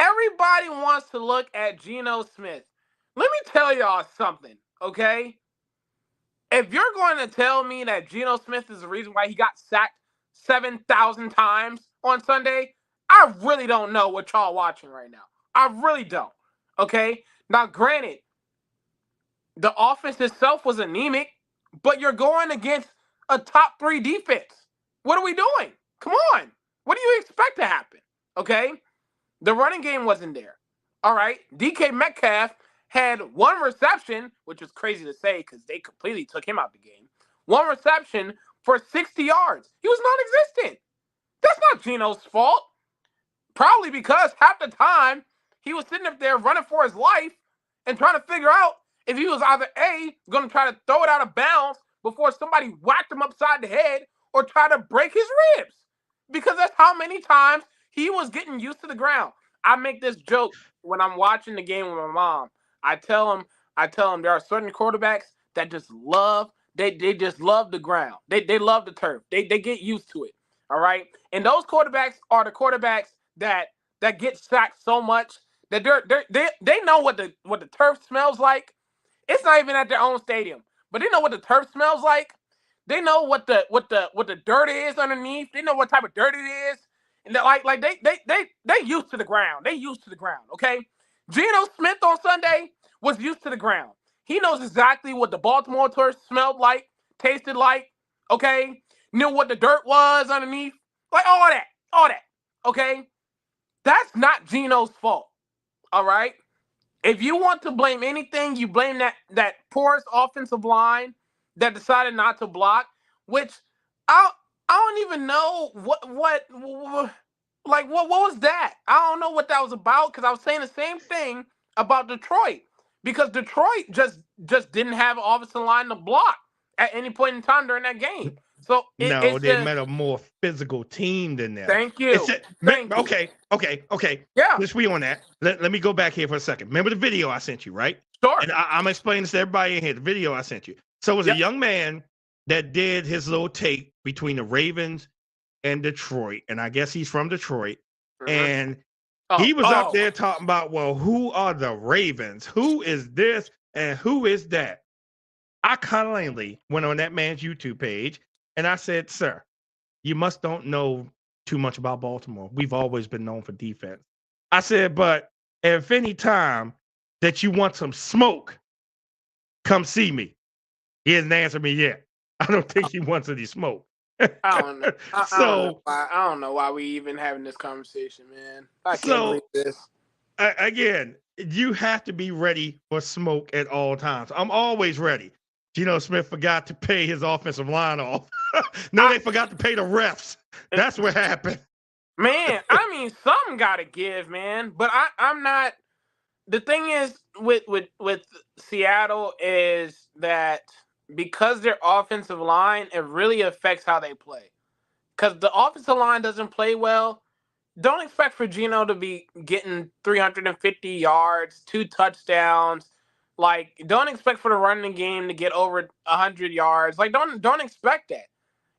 Everybody wants to look at Geno Smith. Let me tell y'all something, okay? If you're going to tell me that Geno Smith is the reason why he got sacked 7,000 times on Sunday, I really don't know what y'all watching right now. I really don't. Okay? Now, granted, the offense itself was anemic, but you're going against a top 3 defense. What are we doing? Come on. What do you expect to happen? Okay? The running game wasn't there. All right? DK Metcalf had 1 reception, which is crazy to say because they completely took him out the game. 1 reception for 60 yards. He was non-existent. That's not Geno's fault. Probably because half the time he was sitting up there running for his life and trying to figure out if he was either A, going to try to throw it out of bounds before somebody whacked him upside the head or try to break his ribs. Because that's how many times he was getting used to the ground. I make this joke when I'm watching the game with my mom. I tell him there are certain quarterbacks that just love, they just love the ground. They love the turf. They get used to it. All right. And those quarterbacks are the quarterbacks that get sacked so much that they know what the turf smells like. It's not even at their own stadium, but they know what the turf smells like. They know what the dirt is underneath. They know what type of dirt it is. And they used to the ground. They used to the ground. Okay. Geno Smith on Sunday was used to the ground. He knows exactly what the Baltimore turf smelled like, tasted like, okay? Knew what the dirt was underneath. Like all that. Okay? That's not Geno's fault. All right? If you want to blame anything, you blame that porous offensive line that decided not to block, which I don't even know what was that? I don't know what that was about because I was saying the same thing about Detroit because Detroit just didn't have an offensive line to block at any point in time during that game. So they met a more physical team than that. Thank you. Okay. Yeah. Let's be on that. Let me go back here for a second. Remember the video I sent you, right? Sure. And I'm explaining this to everybody in here. The video I sent you. So it was a young man that did his little tape between the Ravens and Detroit, and I guess he's from Detroit. And he was up there talking about, well, who are the Ravens? Who is this and who is that? I kindly went on that man's YouTube page and I said, sir, you must don't know too much about Baltimore. We've always been known for defense. I said, but if any time that you want some smoke, come see me. He hasn't answered me yet. I don't think he wants any smoke. I don't know. I don't know why we even having this conversation, man. I can't believe this. Again, you have to be ready for smoke at all times. I'm always ready. Geno Smith forgot to pay his offensive line off. They forgot to pay the refs. That's what happened. Man, I mean, something got to give, man. But I'm not. The thing is with Seattle is that because their offensive line, it really affects how they play. Because the offensive line doesn't play well, don't expect for Geno to be getting 350 yards, 2 touchdowns. Like, don't expect for the running game to get over 100 yards. Like, don't expect that.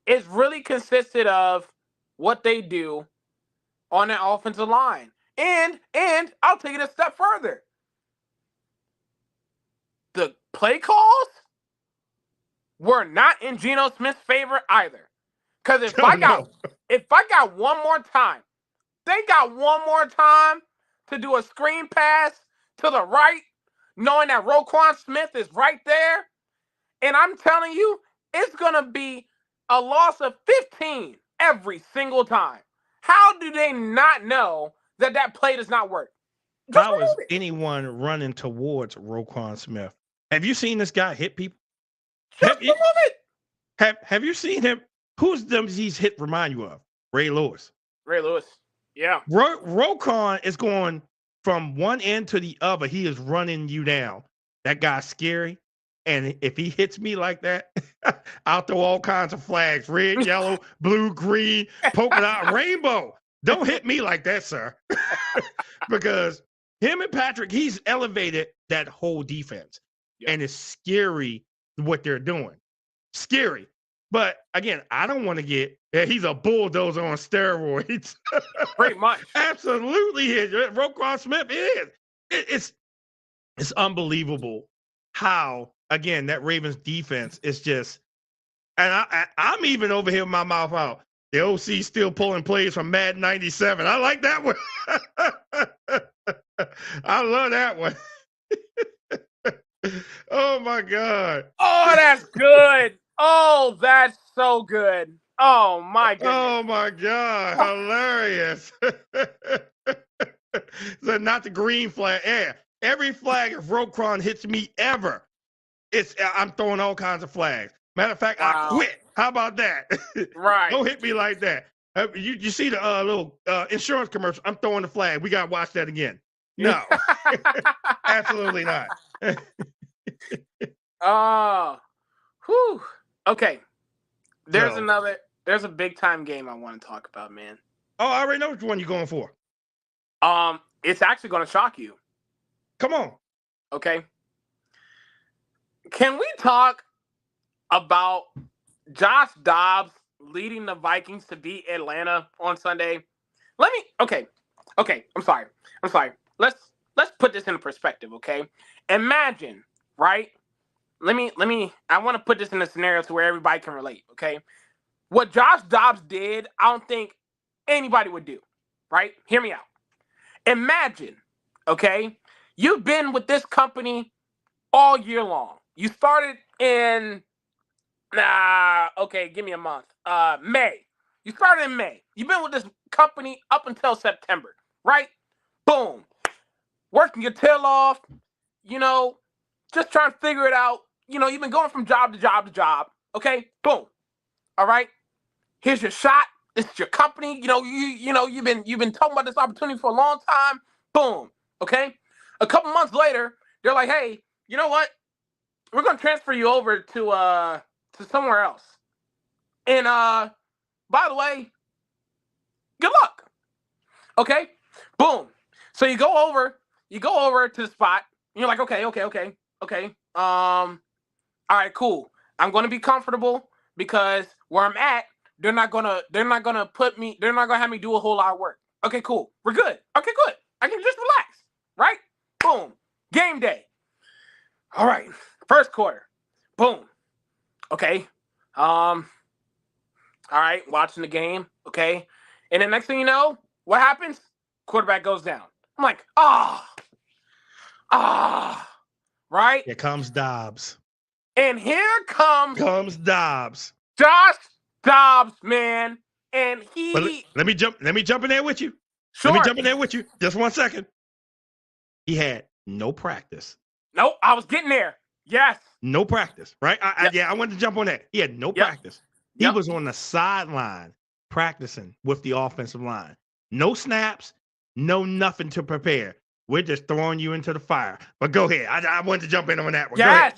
It's really consisted of what they do on that offensive line. And I'll take it a step further. The play calls were not in Geno Smith's favor either. Because if I got one more time, they got one more time to do a screen pass to the right, knowing that Roquan Smith is right there. And I'm telling you, it's going to be a loss of 15 every single time. How do they not know that play does not work? How is anyone running towards Roquan Smith? Have you seen this guy hit people? Have you seen him? Who's them he's hit remind you of? Ray Lewis. Yeah. Roquan is going from one end to the other. He is running you down. That guy's scary. And if he hits me like that, I'll throw all kinds of flags. Red, yellow, blue, green, polka dot, rainbow. Don't hit me like that, sir. Because him and Patrick, he's elevated that whole defense. Yep. And it's scary what they're doing. Scary. But again, I don't want to get. He's a bulldozer on steroids. Pretty much. Absolutely, he is. Roquan Smith is. It's unbelievable how again that Ravens defense is just. And I'm even over here with my mouth out. The OC still pulling plays from Madden 97. I like that one. I love that one. Oh my God. Oh, that's good. Oh, that's so good. Oh my goodness. Oh my God. Hilarious. So not the green flag. Yeah. Every flag if Roquan hits me ever, I'm throwing all kinds of flags. Matter of fact, I quit. How about that? Right. Don't hit me like that. You see the little insurance commercial? I'm throwing the flag. We got to watch that again. No, absolutely not. Whew. Okay. There's a big time game I want to talk about, man. Oh, I already know which one you're going for. It's actually going to shock you. Come on. Okay. Can we talk about Josh Dobbs leading the Vikings to beat Atlanta on Sunday? Okay. I'm sorry. Let's put this in perspective, okay? Imagine, right? I want to put this in a scenario to where everybody can relate, okay? What Josh Dobbs did, I don't think anybody would do, right? Hear me out. Imagine, okay? You've been with this company all year long. You started in give me a month. May. You started in May. You've been with this company up until September, right? Boom. Working your tail off, just trying to figure it out. You've been going from job to job to job. Okay? Boom. All right. Here's your shot. This is your company. You've been talking about this opportunity for a long time. Boom. Okay? A couple months later, they're like, hey, you know what? We're gonna transfer you over to somewhere else. And by the way, good luck. Okay? Boom. So you go over to the spot, and you're like, okay. All right, cool. I'm gonna be comfortable because where I'm at, they're not gonna have me do a whole lot of work. Okay, cool. We're good. Okay, good. I can just relax. Right? Boom. Game day. All right. First quarter. Boom. Okay. All right, watching the game. Okay. And the next thing you know, what happens? Quarterback goes down. I'm like, right? Here comes Dobbs. And here comes Dobbs. Josh Dobbs, man. And let me jump in there with you. Sure. Let me jump in there with you. Just 1 second. He had no practice. Nope, I was getting there. Yes. No practice, right? I wanted to jump on that. He had no practice. He was on the sideline practicing with the offensive line. No snaps, no nothing to prepare. We're just throwing you into the fire. But go ahead. I wanted to jump in on that one. Yes.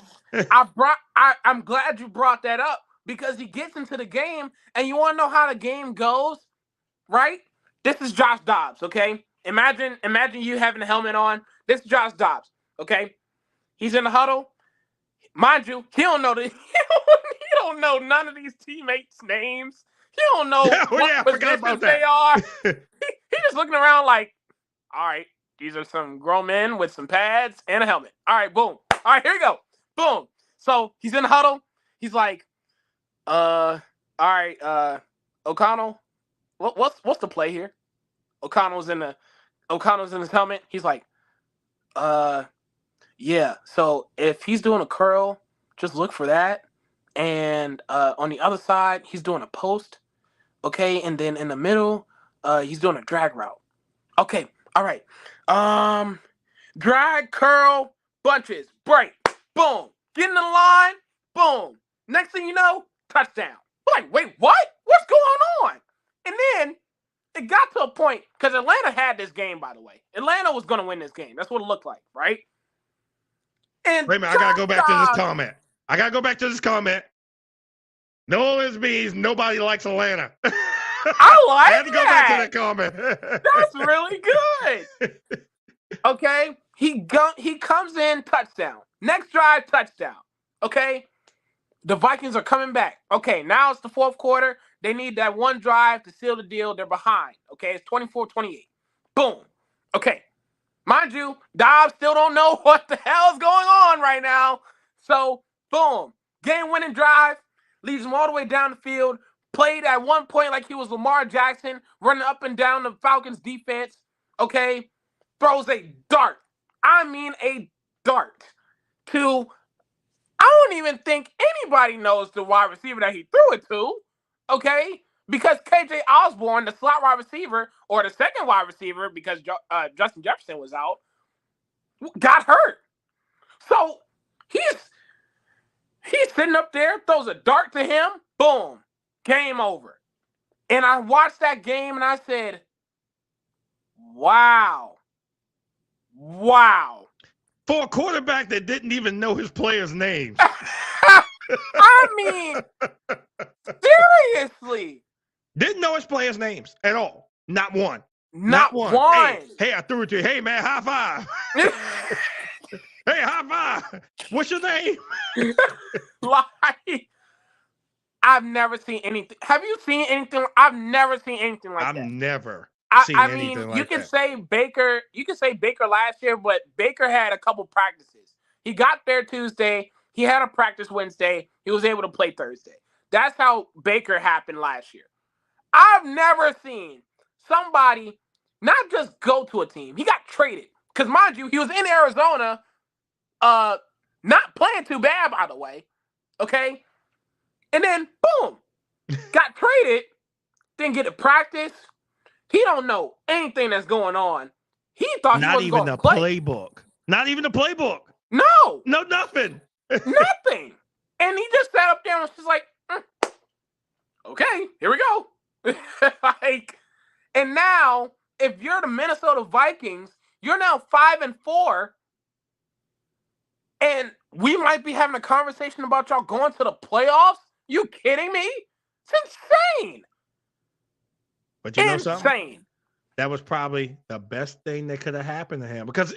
I'm glad you brought that up because he gets into the game and you want to know how the game goes, right? This is Josh Dobbs, okay? Imagine you having a helmet on. This is Josh Dobbs, okay? He's in the huddle. Mind you, he don't know he don't know none of these teammates' names. He don't know what positions they are. He's just looking around like, all right, these are some grown men with some pads and a helmet. All right, boom. All right, here we go. Boom. So he's in the huddle. He's like, all right, O'Connell, what's the play here? O'Connell's in his helmet. He's like, yeah. So if he's doing a curl, just look for that. And on the other side, he's doing a post. Okay, and then in the middle, he's doing a drag route. Okay, all right. Drag, curl, bunches, break, boom. Get in the line, boom. Next thing you know, touchdown. Like, wait, what? What's going on? And then it got to a point, because Atlanta had this game, by the way. Atlanta was going to win this game. That's what it looked like, right? And wait a minute, I got to go back to this comment. No Orleans means nobody likes Atlanta. I had to go back to that comment. That's really good. Okay, he comes in, touchdown. Next drive, touchdown. Okay, The Vikings are coming back. Okay, now it's the fourth quarter. They need that one drive to seal the deal. They're behind. Okay, it's 24-28. Boom. Okay. Mind you, Dobbs still don't know what the hell is going on right now. So, boom. Game-winning drive. Leads him all the way down the field. Played at one point like he was Lamar Jackson, running up and down the Falcons defense. Okay. Throws a dart. I mean a dart to... I don't even think anybody knows the wide receiver that he threw it to, okay? Because KJ Osborne, the slot wide receiver, or the second wide receiver, because Justin Jefferson was out, got hurt. So he's sitting up there, throws a dart to him, boom, game over. And I watched that game and I said, wow. For a quarterback that didn't even know his players' names. I mean, seriously. Didn't know his players' names at all. Not one. Not one. Hey, I threw it to you. Hey, man, high five. Hey, high five. What's your name? Like, I've never seen anything. Have you seen anything? I've never seen anything like that. I've never. I mean, you can say Baker last year, but Baker had a couple practices. He got there Tuesday. He had a practice Wednesday. He was able to play Thursday. That's how Baker happened last year. I've never seen somebody not just go to a team. He got traded. Because, mind you, he was in Arizona, not playing too bad, by the way. Okay? And then, boom, got traded, didn't get to practice. He don't know anything that's going on. He thought not he was going to play. play. Playbook. Not even the playbook. No, nothing. Nothing. And he just sat up there and was just like, okay, here we go. Like, and now, if you're the Minnesota Vikings, you're now 5-4, and we might be having a conversation about y'all going to the playoffs. You kidding me? It's insane. But you know something? That was probably the best thing that could have happened to him because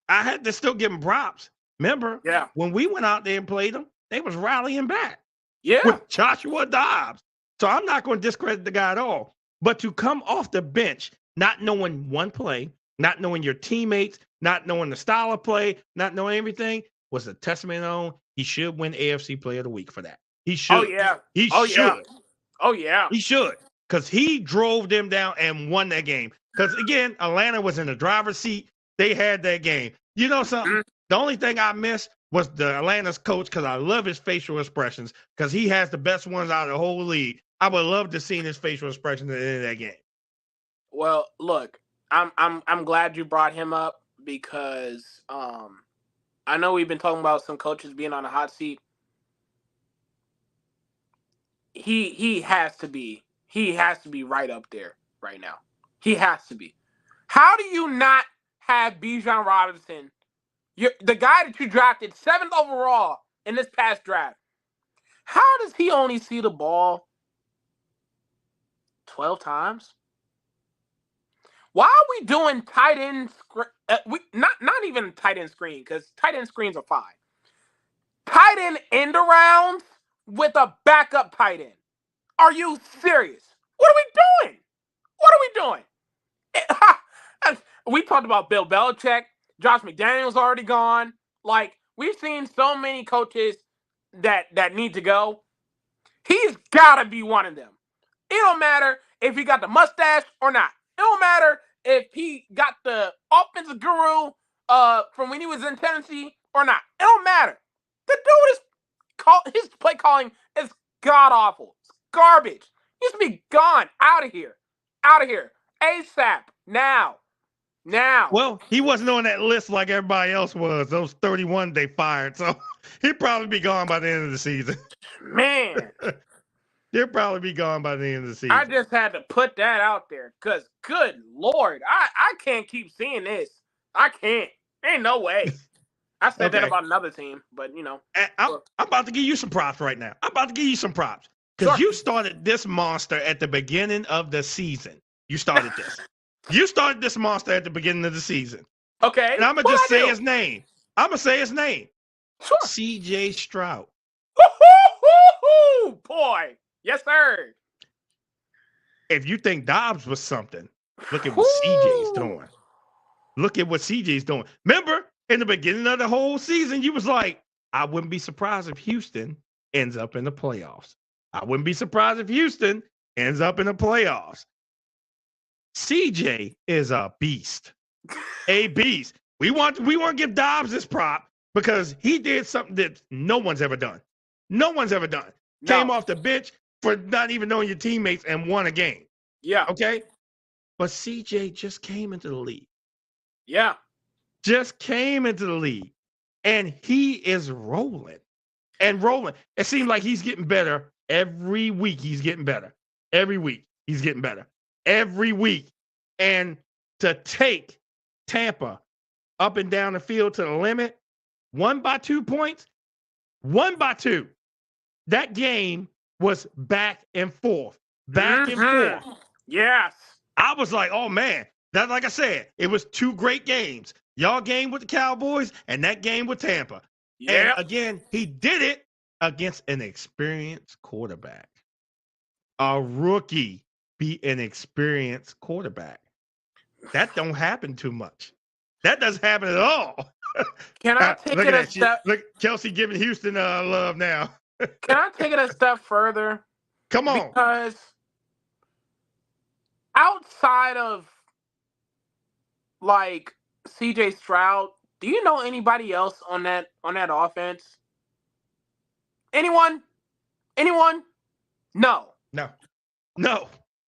I had to still give him props. Remember? Yeah. When we went out there and played them, they was rallying back. Yeah. With Joshua Dobbs. So I'm not going to discredit the guy at all. But to come off the bench, not knowing one play, not knowing your teammates, not knowing the style of play, not knowing everything, was a testament on he should win AFC Player of the Week for that. He should. Oh, yeah. He should. Yeah. Oh, yeah. He should. Because he drove them down and won that game. Because, again, Atlanta was in the driver's seat. They had that game. You know something? Mm-hmm. The only thing I missed was the Atlanta's coach because I love his facial expressions because he has the best ones out of the whole league. I would love to see his facial expressions at the end of that game. Well, look, I'm glad you brought him up because I know we've been talking about some coaches being on a hot seat. He has to be right up there right now. He has to be. How do you not have Bijan Robinson, the guy that you drafted 7th overall in this past draft? How does he only see the ball 12 times? Why are we doing tight end not even tight end screen, because tight end screens are fine. Tight end arounds with a backup tight end. Are you serious? What are we doing? We talked about Bill Belichick. Josh McDaniels already gone. Like, we've seen so many coaches that need to go. He's got to be one of them. It don't matter if he got the mustache or not. It don't matter if he got the offensive guru from when he was in Tennessee or not. It don't matter. The dude his play calling is god-awful. It's garbage. He needs to be gone. Out of here. ASAP. Now. Well, he wasn't on that list like everybody else was. Those 31 they fired. So he'd probably be gone by the end of the season. Man. He'll probably be gone by the end of the season. I just had to put that out there because, good Lord, I can't keep seeing this. I can't. Ain't no way. I said that about another team, but, you know. I'm about to give you some props right now. Because you started this monster at the beginning of the season. You started this. You started this monster at the beginning of the season. Okay. And I'm going to just say his name. I'm going to say his name. Sure. C.J. Stroud. Woo, boy. Yes, sir. If you think Dobbs was something, look at what CJ's doing. Look at what CJ's doing. Remember, in the beginning of the whole season, you was like, I wouldn't be surprised if Houston ends up in the playoffs. I wouldn't be surprised if Houston ends up in the playoffs. CJ is a beast. A beast. We want to give Dobbs this prop because he did something that no one's ever done. No one's ever done. No. Came off the bench for not even knowing your teammates and won a game. Yeah. Okay? But CJ just came into the league. Yeah. Just came into the league. And he is rolling. And rolling. It seems like he's getting better every week. He's getting better. Every week. He's getting better. Every week. And to take Tampa up and down the field to the limit, 1 by 2 points, 1 by 2. That game was back and forth. Back and forth. Yes. I was like, oh man, that, like I said, it was 2 great games. Y'all game with the Cowboys and that game with Tampa. Yeah. And again, he did it against an experienced quarterback. A rookie beat an experienced quarterback. That don't happen too much. That doesn't happen at all. Can I take look it at a step? Look, Kelsey giving Houston love now. Can I take it a step further? Come on. Because outside of like CJ Stroud, do you know anybody else on that offense? Anyone? No. No.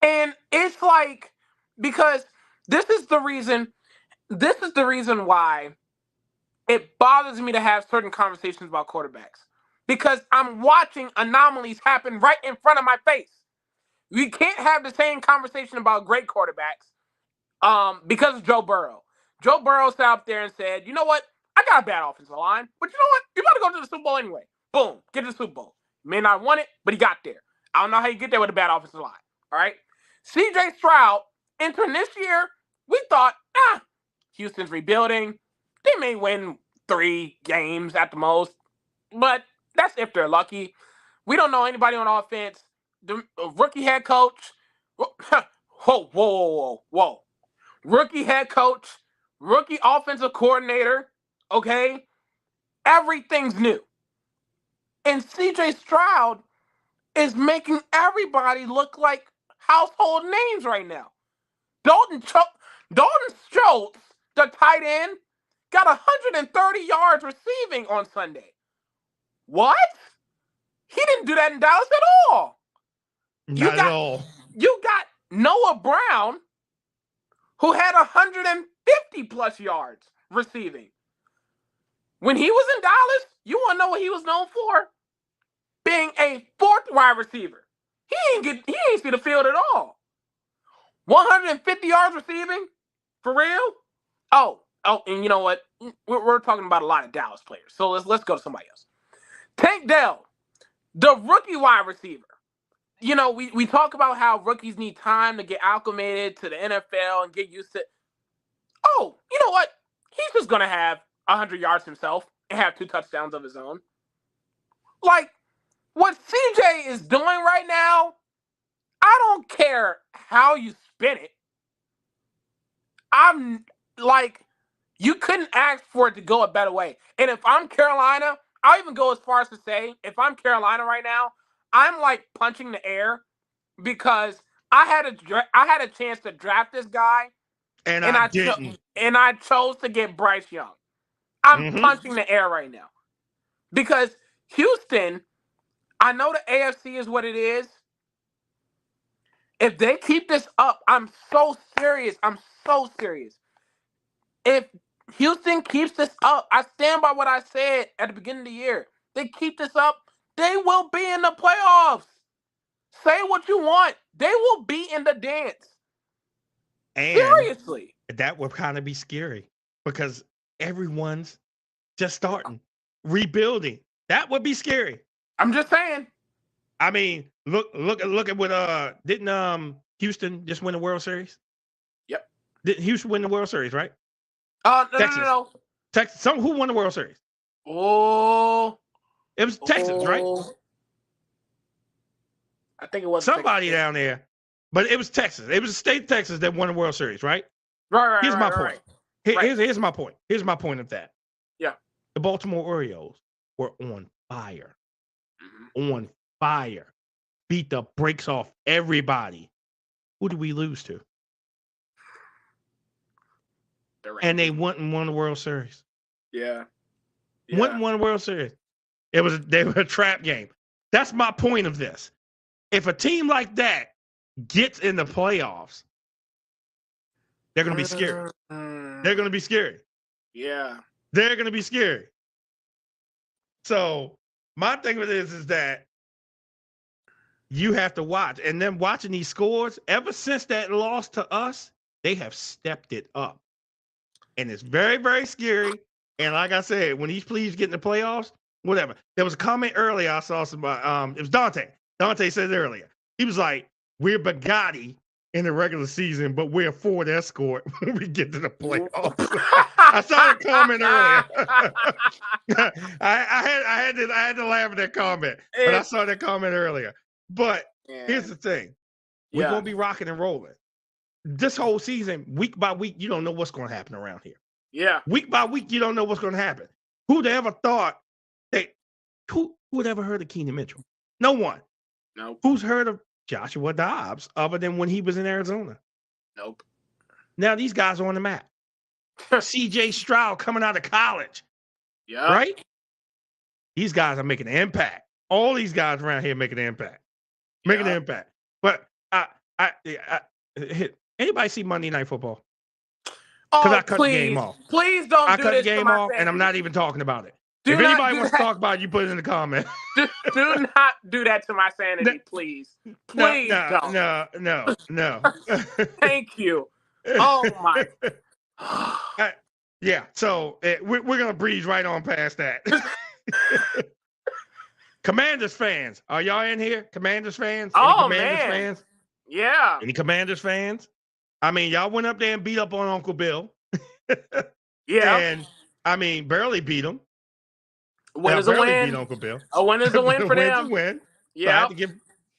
And it's like, because this is the reason why it bothers me to have certain conversations about quarterbacks. Because I'm watching anomalies happen right in front of my face. We can't have the same conversation about great quarterbacks because of Joe Burrow. Joe Burrow sat up there and said, you know what? I got a bad offensive line, but you know what? You got to go to the Super Bowl anyway. Boom, get to the Super Bowl. May not have won it, but he got there. I don't know how you get there with a bad offensive line. All right? CJ Stroud, entering this year, we thought, Houston's rebuilding. They may win 3 games at the most, but that's if they're lucky. We don't know anybody on offense. The rookie head coach. Whoa. Rookie head coach, rookie offensive coordinator, okay? Everything's new. And CJ Stroud is making everybody look like household names right now. Dalton Schultz, the tight end, got 130 yards receiving on Sunday. What? He didn't do that in Dallas at all. Not at all. You got Noah Brown, who had 150 plus yards receiving. When he was in Dallas, you want to know what he was known for? Being a 4th wide receiver. He ain't see the field at all. 150 yards receiving? For real? Oh, and you know what? We're talking about a lot of Dallas players. So let's go to somebody else. Tank Dell, the rookie wide receiver. You know, we talk about how rookies need time to get acclimated to the NFL and get used to. Oh, you know what? He's just going to have 100 yards himself and have 2 touchdowns of his own. Like, what CJ is doing right now, I don't care how you spin it. I'm like, you couldn't ask for it to go a better way. And if I'm Carolina, I'll even go as far as to say, if I'm Carolina right now, I'm like punching the air because I had a chance to draft this guy, and I didn't. And I chose to get Bryce Young. I'm punching the air right now because Houston, I know the AFC is what it is. If they keep this up, I'm so serious. If Houston keeps this up, I stand by what I said at the beginning of the year. They keep this up, they will be in the playoffs. Say what you want. They will be in the dance. And seriously. That would kind of be scary because everyone's just starting, rebuilding. That would be scary. I'm just saying. I mean, look at what didn't Houston just win the World Series? Yep. Didn't Houston win the World Series, right? No. Texas. Who won the World Series? Oh. It was Texas, right? I think it was somebody down there, but it was Texas. It was the state of Texas that won the World Series, right? Right. Here's my point. Right. Here's my point. Here's my point of that. Yeah. The Baltimore Orioles were on fire. Mm-hmm. On fire. Beat the brakes off everybody. Who did we lose to? And they won the World Series. Yeah. Won the World Series. They were a trap game. That's my point of this. If a team like that gets in the playoffs, they're going to be scary. They're going to be scary. Yeah. They're going to be scary. So my thing with this is that you have to watch. And then watching these scores, ever since that loss to us, they have stepped it up. And it's very, very scary. And like I said, when these please get in the playoffs, whatever. There was a comment earlier I saw somebody, it was Dante. Dante said it earlier. He was like, we're Bugatti in the regular season, but we're Ford Escort when we get to the playoffs. I saw the comment earlier. I had to laugh at that comment, but I saw that comment earlier. But here's the thing. We're going to be rocking and rolling. This whole season, week by week, you don't know what's going to happen around here. Yeah. Week by week, you don't know what's going to happen. Who'd ever thought that? Who would ever heard of Keenan Mitchell? No one. Nope. Who's heard of Joshua Dobbs other than when he was in Arizona? Nope. Now these guys are on the map. C.J. Stroud coming out of college. Yeah. Right? These guys are making an impact. All these guys around here making an impact. Making an impact. But anybody see Monday Night Football? Because I cut the game off. Please don't do this. I cut the game off, and I'm not even talking about it. If anybody wants to talk about it, you put it in the comments. Do not do that to my sanity, please. Please don't. No. Thank you. Oh, my. Yeah, so we're going to breeze right on past that. Commanders fans, are y'all in here? Commanders fans? Fans? Yeah. Any Commanders fans? I mean, y'all went up there and beat up on Uncle Bill. Yeah. And, I mean, barely beat him. Win is a win. Beat Uncle Bill. A win is a win for them. Win's a win. Yeah. So I have to give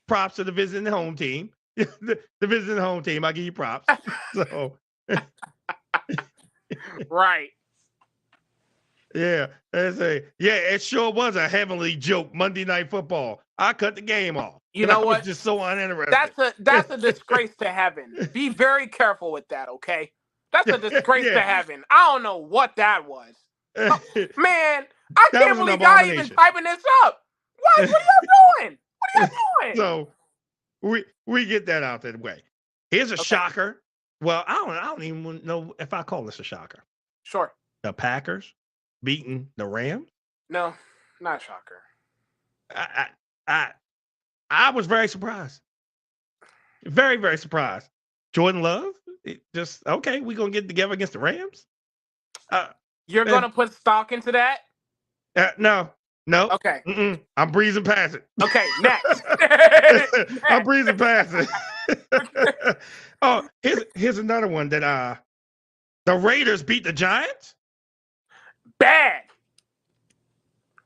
props to the visiting home team. the visiting home team, I give you props. So. Right. Yeah. It sure was a heavenly joke, Monday Night Football. I cut the game off. You know what? Was just so uninterested. That's a disgrace to heaven. Be very careful with that, okay? That's a disgrace to heaven. I don't know what that was. Oh, man, I can't believe y'all even typing this up. What are y'all doing? What are y'all doing? So we get that out of the way. Here's a shocker. Well, I don't even know if I call this a shocker. Sure. The Packers beating the Rams? No, not a shocker. I was very surprised. Very, very surprised. Jordan Love, we're going to get together against the Rams? You're going to put stock into that? No. Okay. I'm breezing past it. Okay, next. I'm breezing past it. Oh, here's another one that the Raiders beat the Giants? Bad.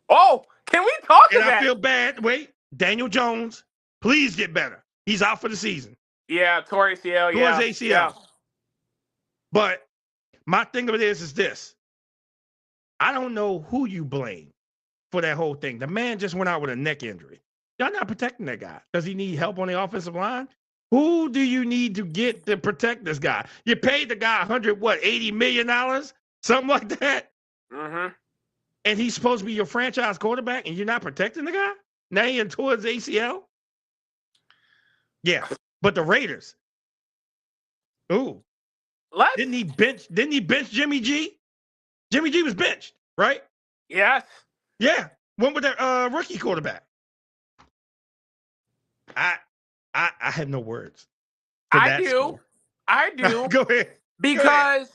Oh, can we talk about that? I feel bad. Wait, Daniel Jones, please get better. He's out for the season. Yeah, tore ACL. Tore his ACL. Yeah. But my thing of it is this. I don't know who you blame for that whole thing. The man just went out with a neck injury. Y'all not protecting that guy. Does he need help on the offensive line? Who do you need to get to protect this guy? You paid the guy $80 million? Something like that? Mm-hmm. And he's supposed to be your franchise quarterback, and you're not protecting the guy? Now he towards ACL? Yeah. But the Raiders. Ooh. Didn't he bench Jimmy G? Jimmy G was benched, right? Yes. Yeah. Went with their rookie quarterback. I have no words. I do. Go ahead. Because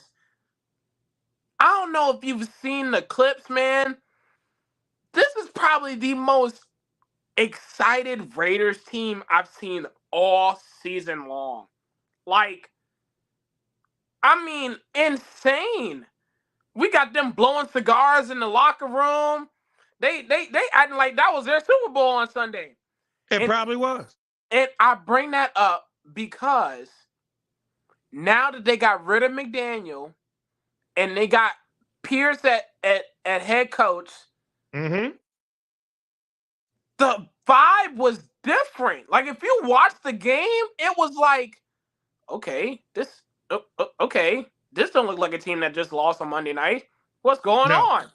I don't know if you've seen the clips, man. This is probably the most excited Raiders team I've seen all season long. Like, I mean, insane. We got them blowing cigars in the locker room. They acting like that was their Super Bowl on Sunday. It probably was. And I bring that up because now that they got rid of McDaniel and they got Pierce at head coach, Mm-hmm. the vibe was different. Like if you watch the game, it was like, okay, this don't look like a team that just lost on Monday night. What's going No, on?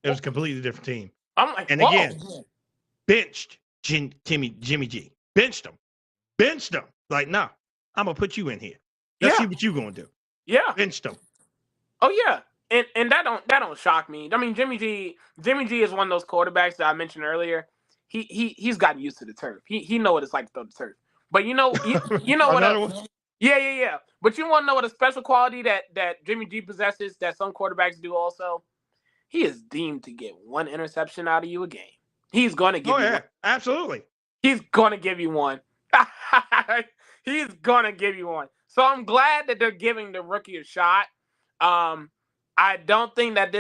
it was a completely different team. I'm like, And whoa. again, benched Jimmy G. Benched him. Like, nah, I'm gonna put you in here. Let's see what you gonna do. Yeah. Benched him. Oh yeah. And that don't shock me. I mean, Jimmy G is one of those quarterbacks that I mentioned earlier. He's gotten used to the turf. He know what it's like to throw the turf. But you know what Yeah. But you want to know what a special quality that Jimmy G possesses that some quarterbacks do also? He is deemed to get one interception out of you a game. He's going to give you one. Absolutely. He's going to give you one. He's going to give you one. So I'm glad that they're giving the rookie a shot. I don't think that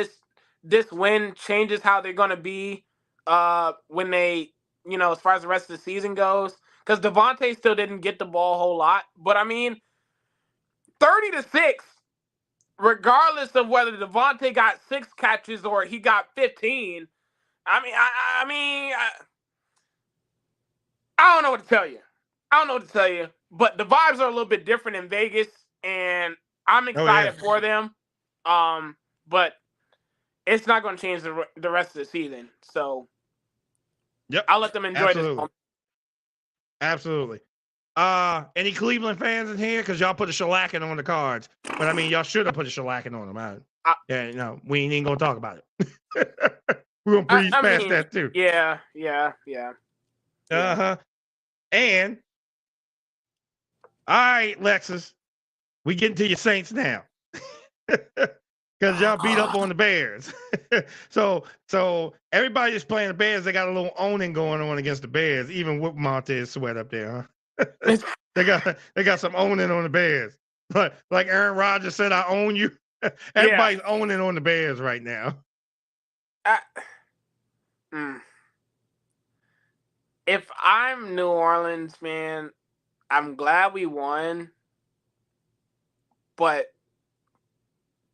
this win changes how they're going to be when they, as far as the rest of the season goes. Because Devontae still didn't get the ball a whole lot. But, I mean, 30-6, regardless of whether Devontae got 6 catches or he got 15, I don't know what to tell you. But the vibes are a little bit different in Vegas, and I'm excited for them. But it's not going to change the rest of the season. So, I'll let them enjoy this moment. Absolutely. Any Cleveland fans in here? Because y'all put a shellacking on the Cards. But, I mean, y'all should have put a shellacking on them. We ain't going to talk about it. We're going to breeze past that, too. Yeah. Uh-huh. And, all right, Lexus, we getting to your Saints now. Because y'all beat up on the Bears. so everybody just playing the Bears. They got a little owning going on against the Bears, even with Montez Sweat up there, huh? they got some owning on the Bears. But like Aaron Rodgers said, I own you. Everybody's owning on the Bears right now. If I'm New Orleans, man, I'm glad we won. But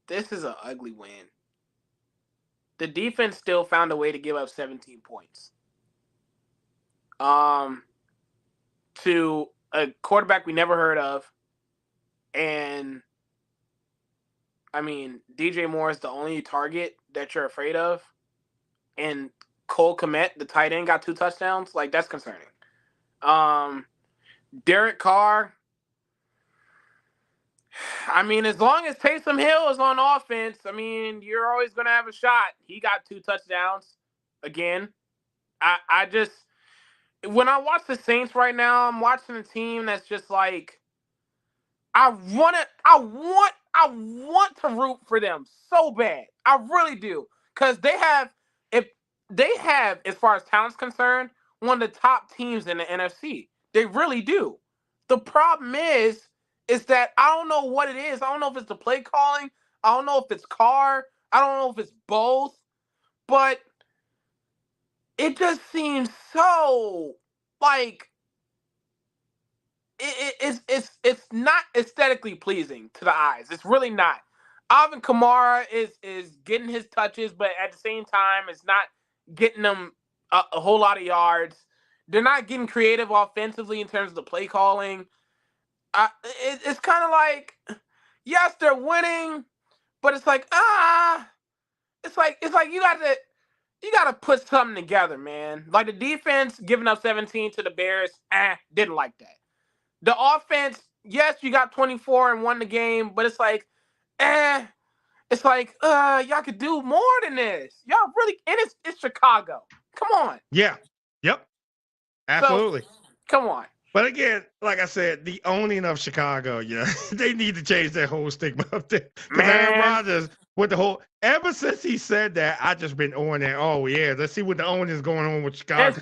this is an ugly win. The defense still found a way to give up 17 points. To a quarterback we never heard of. And, I mean, DJ Moore is the only target that you're afraid of. And Cole Kmet, the tight end, got 2 touchdowns. Like, that's concerning. Derek Carr, I mean, as long as Taysom Hill is on offense, I mean, you're always going to have a shot. He got 2 touchdowns again. I just, when I watch the Saints right now, I'm watching a team that's just like, I want to root for them so bad. I really do. Because they have, as far as talent's concerned, one of the top teams in the NFC. They really do. The problem is that I don't know what it is. I don't know if it's the play calling. I don't know if it's Carr. I don't know if it's both. But it just seems so like it's not aesthetically pleasing to the eyes. It's really not. Alvin Kamara is getting his touches, but at the same time, it's not getting them a whole lot of yards. They're not getting creative offensively in terms of the play calling. It's kind of like, yes, they're winning, but it's like it's like you gotta put something together, man. Like the defense giving up 17 to the Bears, didn't like that. The offense, yes, you got 24 and won the game, but it's like, it's like, y'all could do more than this. Y'all really, and it's Chicago. Come on. Yeah. Yep. Absolutely. So, come on. But again, like I said, the owning of Chicago, they need to change their whole stigma up there. Because Aaron Rodgers, with the whole, ever since he said that, I just been owning that. Oh, yeah, let's see what the owning is going on with Chicago.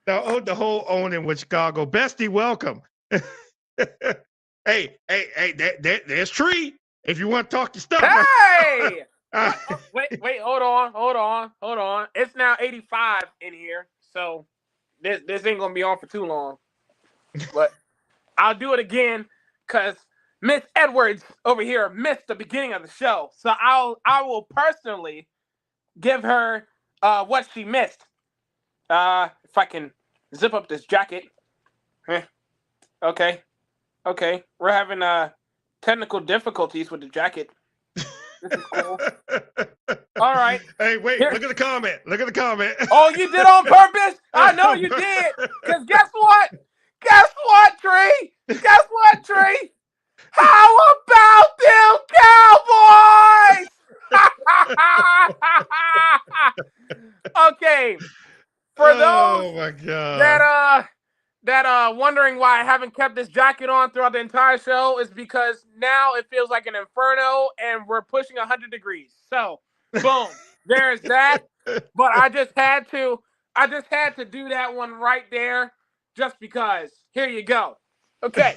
the whole owning with Chicago. Bestie, welcome. hey, there's Tree. If you want to talk your stuff. Hey! Wait, hold on. It's now 85 in here, so this ain't gonna be on for too long, but I'll do it again because Miss Edwards over here missed the beginning of the show, so I will personally give her what she missed. If I can zip up this jacket. Okay, we're having technical difficulties with the jacket. This is cool. All right. Hey, wait! Look at the comment. Look at the comment. Oh, you did on purpose? I know you did. Because guess what? Guess what, Tree? Guess what, Tree? How about them Cowboys? Okay. For those Oh my God. that wondering why I haven't kept this jacket on throughout the entire show is because now it feels like an inferno and we're pushing 100 degrees. So, boom. There's that. But I just had to do that one right there just because. Here you go. Okay.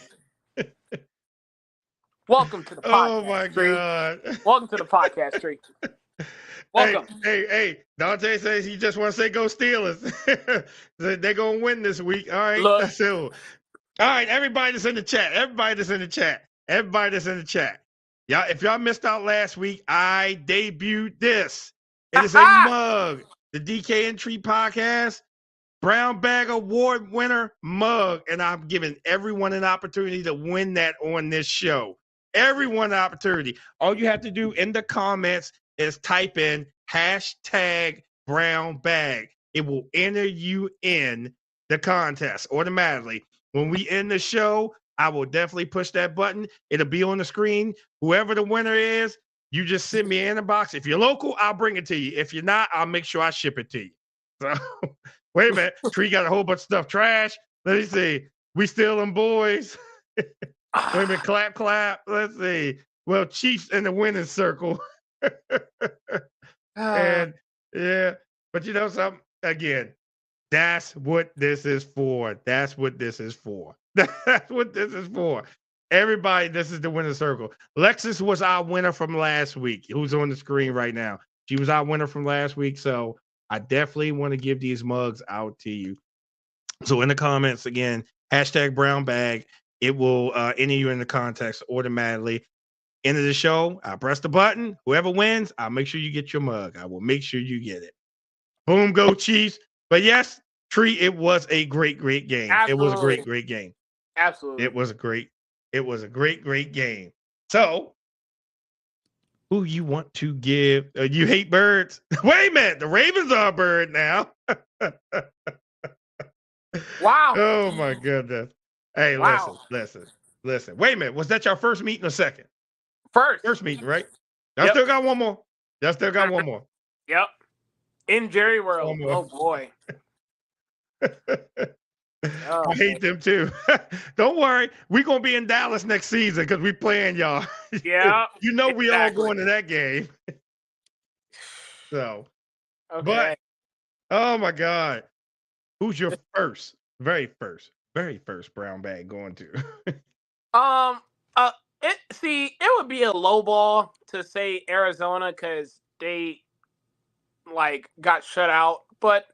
Welcome to the podcast. Oh my Tree. God. Welcome to the podcast, Tree. Welcome. Hey, Dante says he just want to say go Steelers. They're going to win this week. All right. Look. So, all right, everybody that's in the chat. Y'all, if y'all missed out last week, I debuted this. It is a mug. The DK Entry Podcast Brown Bag Award winner mug. And I'm giving everyone an opportunity to win that on this show. Everyone an opportunity. All you have to do in the comments is type in hashtag brown bag. It will enter you in the contest automatically. When we end the show, I will definitely push that button. It'll be on the screen. Whoever the winner is, you just send me in the box. If you're local, I'll bring it to you. If you're not, I'll make sure I ship it to you. So, wait a minute. Tree got a whole bunch of stuff trash. Let me see. We still them boys. Wait a minute. Clap. Let's see. Well, Chiefs in the winning circle. And yeah, but you know something? Again, that's what this is for. That's what this is for. Everybody, this is the winner circle. Lexus was our winner from last week. Who's on the screen right now? She was our winner from last week. So I definitely want to give these mugs out to you. So in the comments again, hashtag brown bag. It will enter you in the contest automatically. End of the show, I'll press the button. Whoever wins, I'll make sure you get your mug. I will make sure you get it. Boom, go Chiefs. But yes, Tree, it was a great game. Absolutely. It was a great game. Absolutely. It was a great game. So, who you want to give? You hate birds? Wait a minute. The Ravens are a bird now. Wow. Oh, my goodness. Hey, wow. Listen. Wait a minute. Was that your first meeting or second? First meeting, right? I still got one more. Yep. In Jerry World. Oh boy. I hate them too. Don't worry. We're gonna be in Dallas next season because we playing y'all. Yeah. You know we all going to that game. So okay. But oh my God. Who's your very first brown bag going to? It would be a low ball to say Arizona because they got shut out, but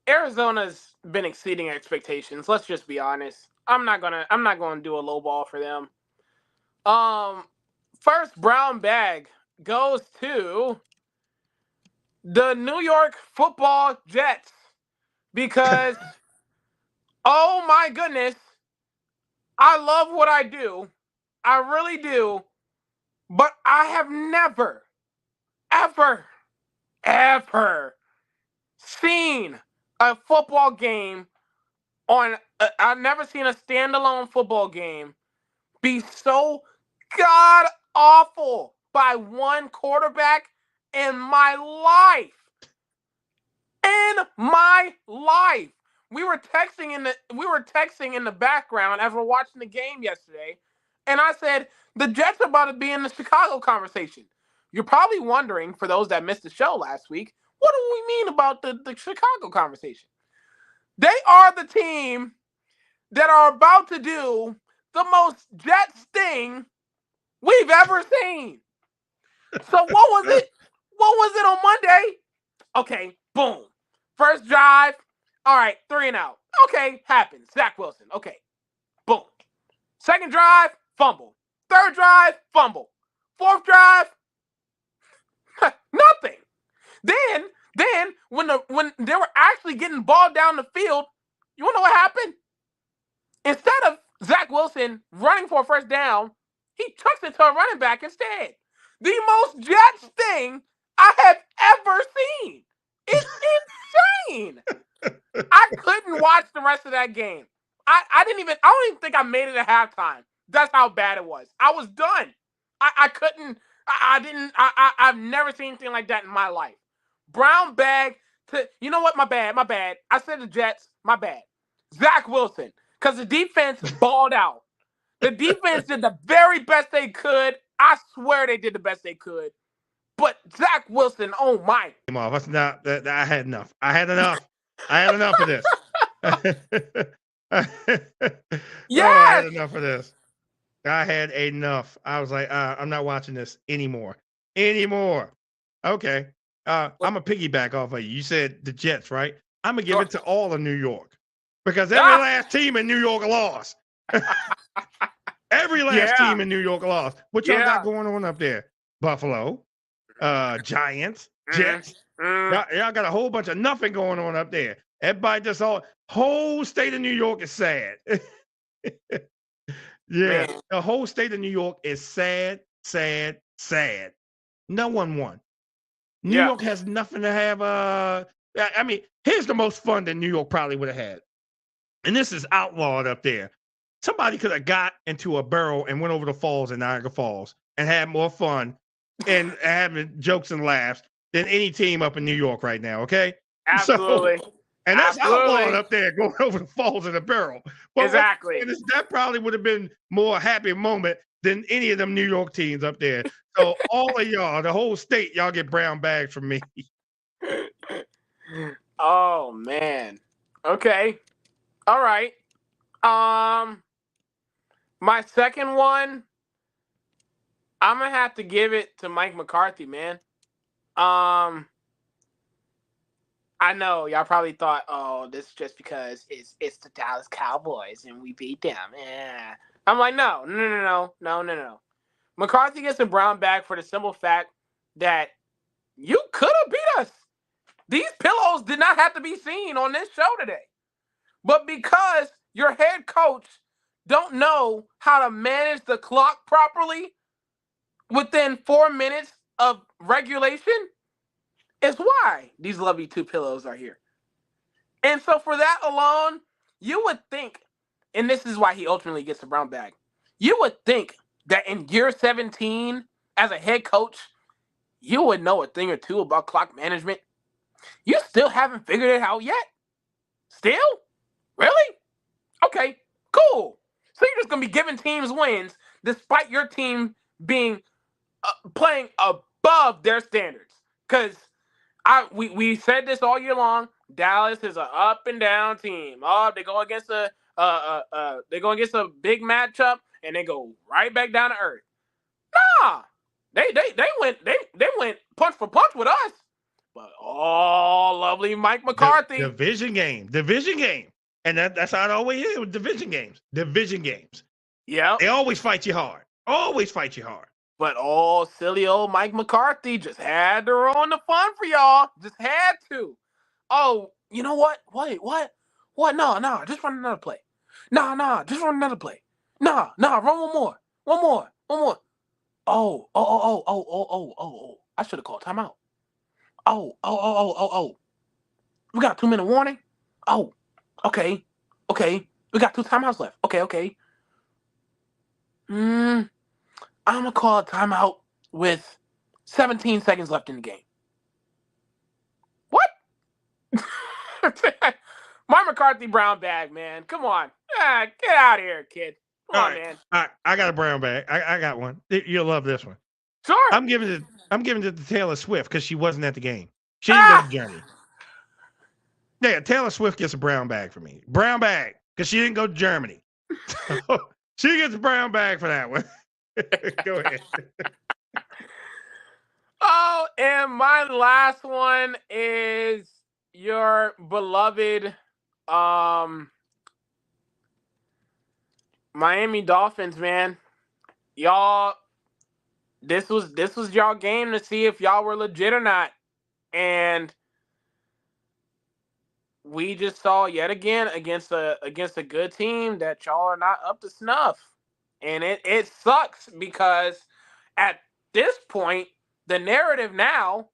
Arizona's been exceeding expectations. Let's just be honest. I'm not gonna do a low ball for them. First brown bag goes to the New York Football Jets because oh my goodness, I love what I do. I really do. But I have never, ever seen a football game I've never seen a standalone football game be so god awful by one quarterback in my life. We were texting in the background as we're watching the game yesterday, and I said the Jets are about to be in the Chicago conversation. You're probably wondering, for those that missed the show last week, what do we mean about the Chicago conversation? They are the team that are about to do the most Jets thing we've ever seen. So what was it? What was it on Monday? Okay, boom. First drive, All right, 3 and out. Okay, happens. Zach Wilson. Okay, boom. Second drive, fumble. Third drive, fumble. Fourth drive, nothing. Then when they were actually getting ball down the field, you want to know what happened? Instead of Zach Wilson running for a first down, he chucks it to a running back instead. The most Jets thing I have ever seen. It's insane. I couldn't watch the rest of that game. I don't even think I made it at halftime. That's how bad it was. I was done. I couldn't. I've never seen anything like that in my life. Brown bag to, you know what? My bad. I said the Jets. My bad. Zach Wilson, because the defense balled out. The defense did the very best they could. I swear they did the best they could. But Zach Wilson, oh my! That's not. I had enough. I had enough of this. Yes! Oh, I had enough of this. I had enough. I was like, I'm not watching this anymore. Okay. I'm gonna piggyback off of you. You said the Jets, right? I'm gonna give it to all of New York because every last team in New York lost. Every last team in New York lost. What y'all got going on up there? Buffalo, Giants, Jets. Y'all got a whole bunch of nothing going on up there. Everybody just whole state of New York is sad. Yeah, the whole state of New York is sad. No one won. New York has nothing to have. I mean, here's the most fun that New York probably would have had, and this is outlawed up there. Somebody could have got into a barrel and went over the falls in Niagara Falls and had more fun and having jokes and laughs than any team up in New York right now. Okay, absolutely. And that's outlawed up there, going over the falls in a barrel. But exactly. That probably would have been more happy moment than any of them New York teams up there. So all of y'all, the whole state, y'all get brown bags from me. Oh man. Okay. All right. My second one, I'm gonna have to give it to Mike McCarthy, man. I know y'all probably thought, oh, this is just because it's the Dallas Cowboys and we beat them. Yeah. I'm like, no. McCarthy gets a brown bag for the simple fact that you could have beat us. These pillows did not have to be seen on this show today. But because your head coach don't know how to manage the clock properly within 4 minutes of regulation, is why these lovely two pillows are here. And so for that alone, you would think, and this is why he ultimately gets the brown bag, you would think that in year 17, as a head coach, you would know a thing or two about clock management. You still haven't figured it out yet? Still? Really? Okay, cool. So you're just going to be giving teams wins despite your team being playing above their standards. Because we said this all year long. Dallas is an up and down team. Oh, they go against a big matchup and they go right back down to earth. Nah, they went punch for punch with us. But lovely Mike McCarthy. Division game, and that's how it always is with division games. Yeah, they always fight you hard. But silly old Mike McCarthy just had to ruin the fun for y'all. Just had to. Oh, you know what? Wait, what? What? No, just run another play. No, just run another play. No, run one more. Oh. I should have called timeout. Oh. We got a 2-minute warning. Oh, okay. We got 2 timeouts left. Okay. I'm gonna call a timeout with 17 seconds left in the game. What? My McCarthy brown bag, man. Come on. Get out of here, kid. Come on, man. I got a brown bag. I got one. You'll love this one. Sure. I'm giving it to Taylor Swift because she wasn't at the game. She didn't go to Germany. Yeah, Taylor Swift gets a brown bag for me. Brown bag because she didn't go to Germany. She gets a brown bag for that one. Go ahead. Oh, and my last one is your beloved Miami Dolphins, man. Y'all, this was y'all game to see if y'all were legit or not. And we just saw yet again against a good team that y'all are not up to snuff. And it sucks because at this point, the narrative now,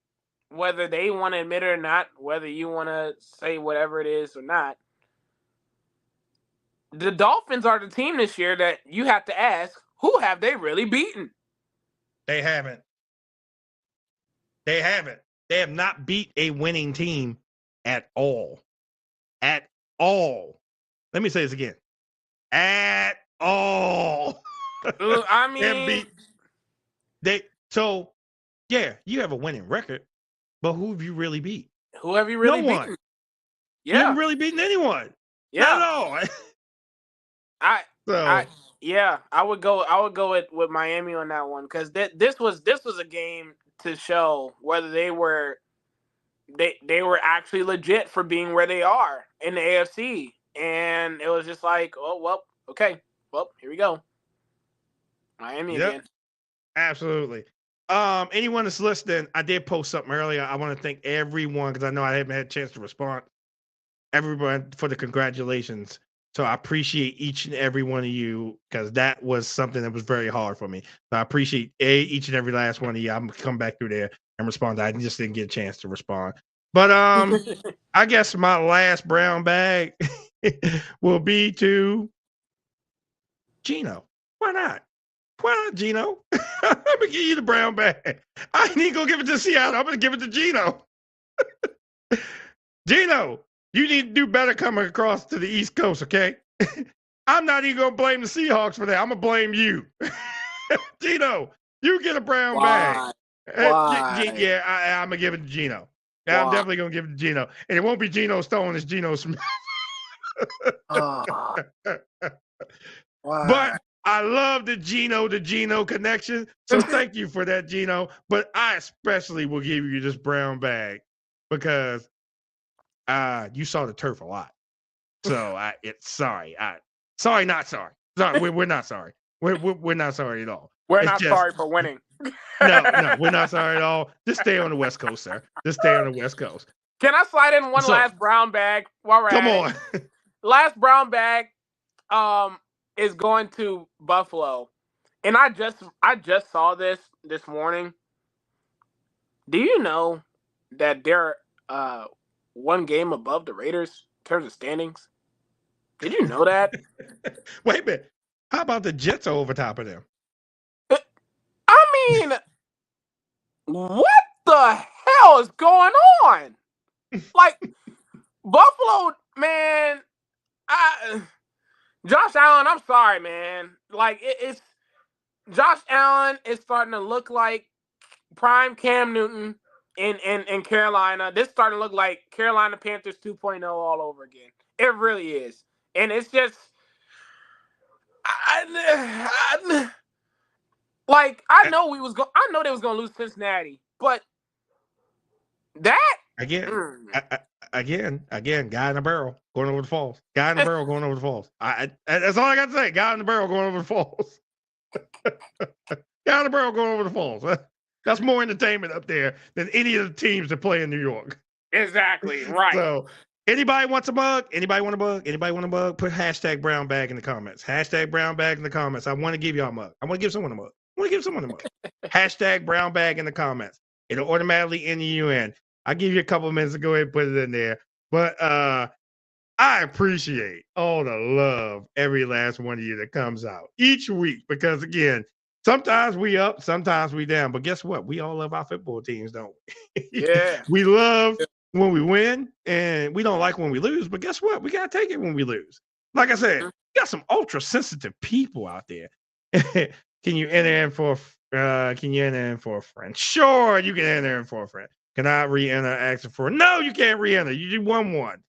whether they want to admit it or not, whether you want to say whatever it is or not, the Dolphins are the team this year that you have to ask, who have they really beaten? They haven't. They haven't. They have not beat a winning team at all. At all. Let me say this again. At all. I mean, so yeah, you have a winning record, but who have you really beat? Who have you really beaten? One. Yeah. You haven't really beaten anyone. Yeah. Not at all. I would go with Miami on that one because this was a game to show whether they were actually legit for being where they are in the AFC, and it was just like, oh well, okay, well here we go, Miami again. Absolutely. Anyone that's listening, I did post something earlier. I want to thank everyone because I know I haven't had a chance to respond. Everyone for the congratulations. So I appreciate each and every one of you because that was something that was very hard for me. So I appreciate each and every last one of you. I'm gonna come back through there and respond. I just didn't get a chance to respond. But I guess my last brown bag will be to Gino. Why not? Why not, Gino? I'm gonna give you the brown bag. I ain't even gonna give it to Seattle. I'm gonna give it to Gino. Gino, you need to do better coming across to the East Coast, okay? I'm not even gonna blame the Seahawks for that. I'm gonna blame you. Gino, you get a brown bag. Yeah, I'm gonna give it to Gino. Yeah, I'm definitely gonna give it to Gino. And it won't be Geno Stone, it's Geno Smith. But I love the Geno connection. So thank you for that, Gino. But I especially will give you this brown bag because you saw the turf a lot. So sorry, not sorry. Sorry, we're not sorry. We're not sorry at all. We're not sorry for winning. No, we're not sorry at all. Just stay on the West Coast, sir. Just stay on the West Coast. Can I slide in one last brown bag while we're come on? Last brown bag is going to Buffalo. And I just saw this morning. Do you know that they're one game above the Raiders in terms of standings? Did you know that? Wait a minute. How about the Jets are over top of them? I mean, what the hell is going on? Like, Buffalo, man, Josh Allen, I'm sorry, man. Like, it's Josh Allen is starting to look like prime Cam Newton in Carolina. This is starting to look like Carolina Panthers 2.0 all over again. It really is. And it's just, I know they was going to lose Cincinnati, but that again, guy in the barrel going over the falls. Guy in the barrel going over the falls. That's all I got to say. Guy in the barrel going over the falls. Guy in the barrel going over the falls. That's more entertainment up there than any of the teams that play in New York. Exactly right. So, anybody wants a mug? Anybody want a mug? Anybody want a mug? Put hashtag brown bag in the comments. Hashtag brown bag in the comments. I want to give y'all a mug. I want to give someone a mug. Hashtag brown bag in the comments. It'll automatically enter you in. I'll give you a couple of minutes to go ahead and put it in there. But I appreciate all the love every last one of you that comes out each week because, again, sometimes we up, sometimes we down. But guess what? We all love our football teams, don't we? Yeah. We love when we win, and we don't like when we lose. But guess what? We got to take it when we lose. Like I said, we got some ultra-sensitive people out there. Can you enter in for a friend? Sure, you can enter in for a friend. Can I re-enter asking for? No, you can't re-enter. You won one.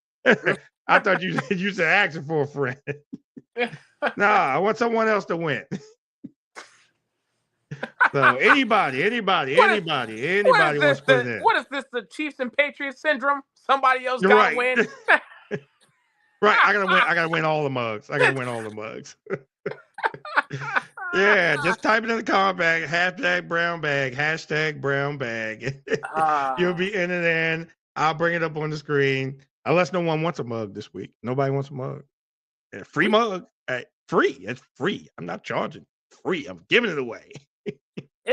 I thought you said asking for a friend. Nah, I want someone else to win. So anybody wants to put it in. What is this? The Chiefs and Patriots syndrome? Somebody else got to win. Right. I gotta win all the mugs. I gotta win all the mugs. Yeah, just type it in the comment bag, hashtag brown bag, hashtag brown bag. You'll be in it in. I'll bring it up on the screen. Unless no one wants a mug this week. Nobody wants a mug. Free mug. Free. It's free. I'm not charging. Free. I'm giving it away.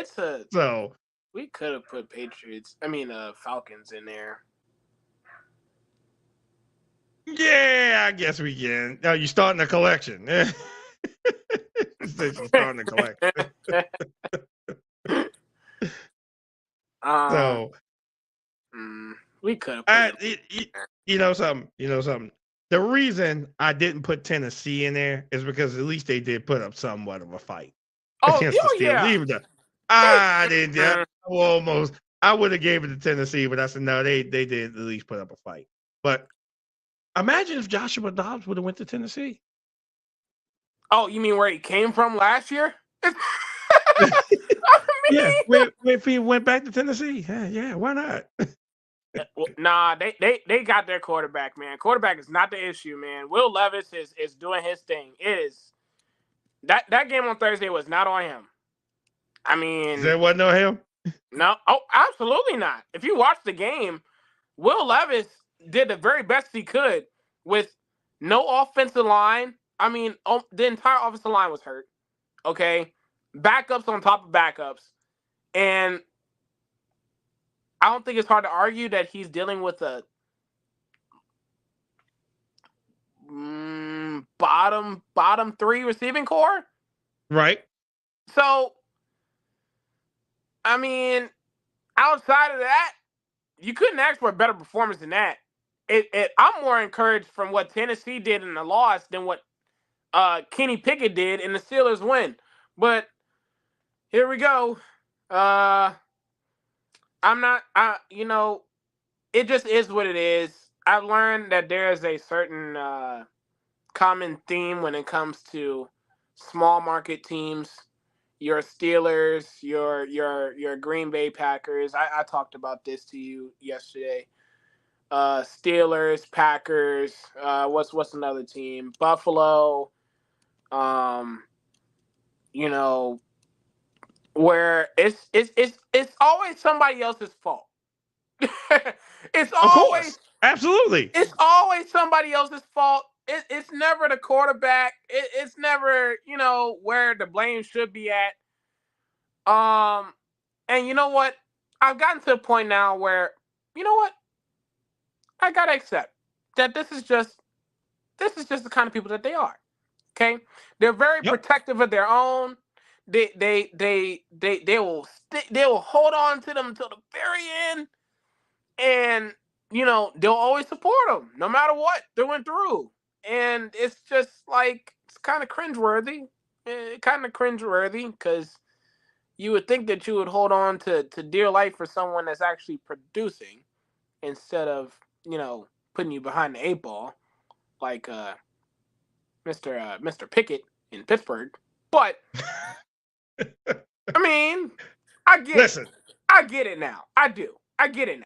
So we could have put Falcons in there. Yeah, I guess we can. No, you're starting a collection. You're starting a collection. So we could have. You know something. The reason I didn't put Tennessee in there is because at least they did put up somewhat of a fight against the Steelers. Yeah. Even though I didn't. I would have gave it to Tennessee, but I said no. They did at least put up a fight. But imagine if Joshua Dobbs would have went to Tennessee. Oh, you mean where he came from last year? Yeah, if he went back to Tennessee, yeah, why not? Nah, they got their quarterback, man. Quarterback is not the issue, man. Will Levis is doing his thing. It is that game on Thursday was not on him. I mean, there wasn't on him? No, absolutely not. If you watch the game, Will Levis did the very best he could with no offensive line. I mean, the entire offensive line was hurt. Okay, backups on top of backups, and I don't think it's hard to argue that he's dealing with a bottom 3 receiving core. Right. So, I mean, outside of that, you couldn't ask for a better performance than that. I'm more encouraged from what Tennessee did in the loss than what Kenny Pickett did in the Steelers win. But here we go. It just is what it is. I've learned that there is a certain common theme when it comes to small market teams. Your Steelers, your Green Bay Packers. I talked about this to you yesterday. Steelers, Packers. What's another team? Buffalo. Where it's always somebody else's fault. It's always absolutely. It's always somebody else's fault. It's never the quarterback. It's never where the blame should be at. And you know what? I've gotten to a point now where I gotta accept that this is just the kind of people that they are. Okay, they're very protective of their own. They will hold on to them until the very end, and they'll always support them no matter what they went through. And it's just like it's kind of cringeworthy. Because you would think that you would hold on to dear life for someone that's actually producing instead of putting you behind the 8 ball like Mr. Pickett in Pittsburgh. But I mean, I get it now. I do. I get it now.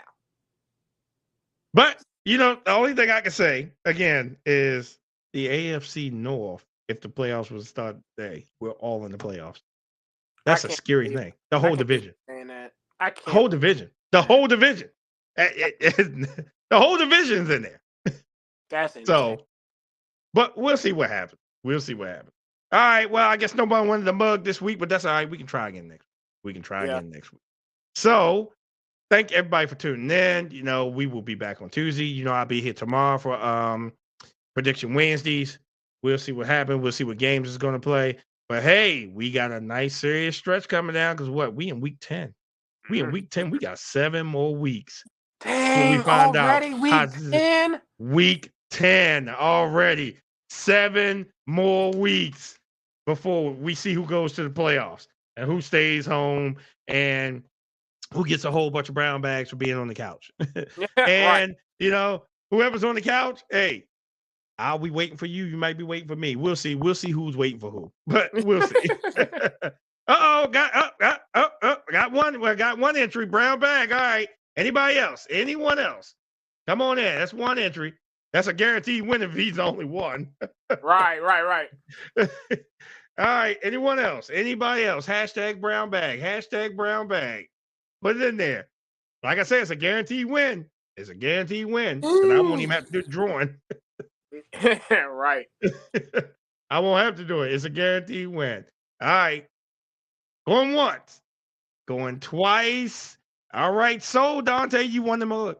But the only thing I can say again is the AFC North. If the playoffs was to start today, we're all in the playoffs. That's a scary thing. The whole division. The whole division. The whole division. The whole division's in there. That's insane. So, but we'll see what happens. All right. Well, I guess nobody wanted the mug this week, but that's all right. We can try again next week. So, thank everybody for tuning in. We will be back on Tuesday. I'll be here tomorrow for Prediction Wednesdays. We'll see what happens. We'll see what games is going to play. But hey, we got a nice serious stretch coming down because we in week 10. We got 7 more weeks. Dang, we find already out week 10? Week 10 already. 7 more weeks before we see who goes to the playoffs and who stays home and who gets a whole bunch of brown bags for being on the couch. And, whoever's on the couch, hey, I'll be waiting for you. You might be waiting for me. We'll see. We'll see who's waiting for who. But we'll see. Got one. Well, got one entry, brown bag. All right. Anybody else? Anyone else? Come on in. That's one entry. That's a guaranteed win if he's the only one. Right. All right. Anyone else? Anybody else? Hashtag brown bag. Hashtag brown bag. Put it in there. Like I said, it's a guaranteed win. It's a guaranteed win. Because I won't even have to do the drawing. Right. I won't have to do it. It's a guaranteed win. All right. Going once. Going twice. All right. So, Dante, you won the mug.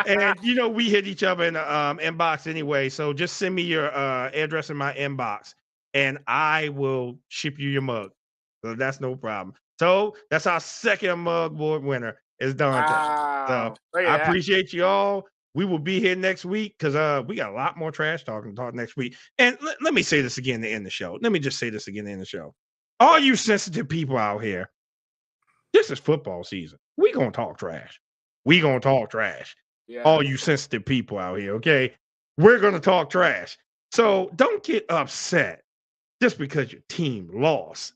And, we hit each other in the inbox anyway. So just send me your address in my inbox, and I will ship you your mug. So that's no problem. So that's our second mug board winner is Dante. Wow. So I appreciate you all. We will be here next week because we got a lot more trash talking to talk next week. And let me say this again to end the show. Let me just say this again to end the show. All you sensitive people out here, this is football season. We gonna talk trash. We gonna talk trash. Yeah. All you sensitive people out here, okay? We're gonna talk trash. So don't get upset just because your team lost.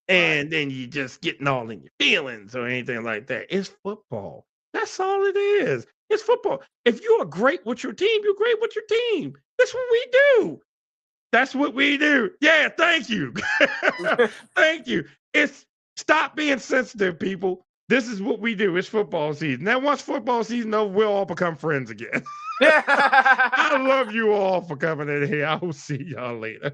And then you just getting all in your feelings or anything like that. It's football. That's all it is. It's football. If you are great with your team, you're great with your team. That's what we do. That's what we do. Yeah, thank you. Thank you. It's stop being sensitive, people. This is what we do. It's football season. Now, once football season over, we'll all become friends again. I love you all for coming in here. I will see y'all later.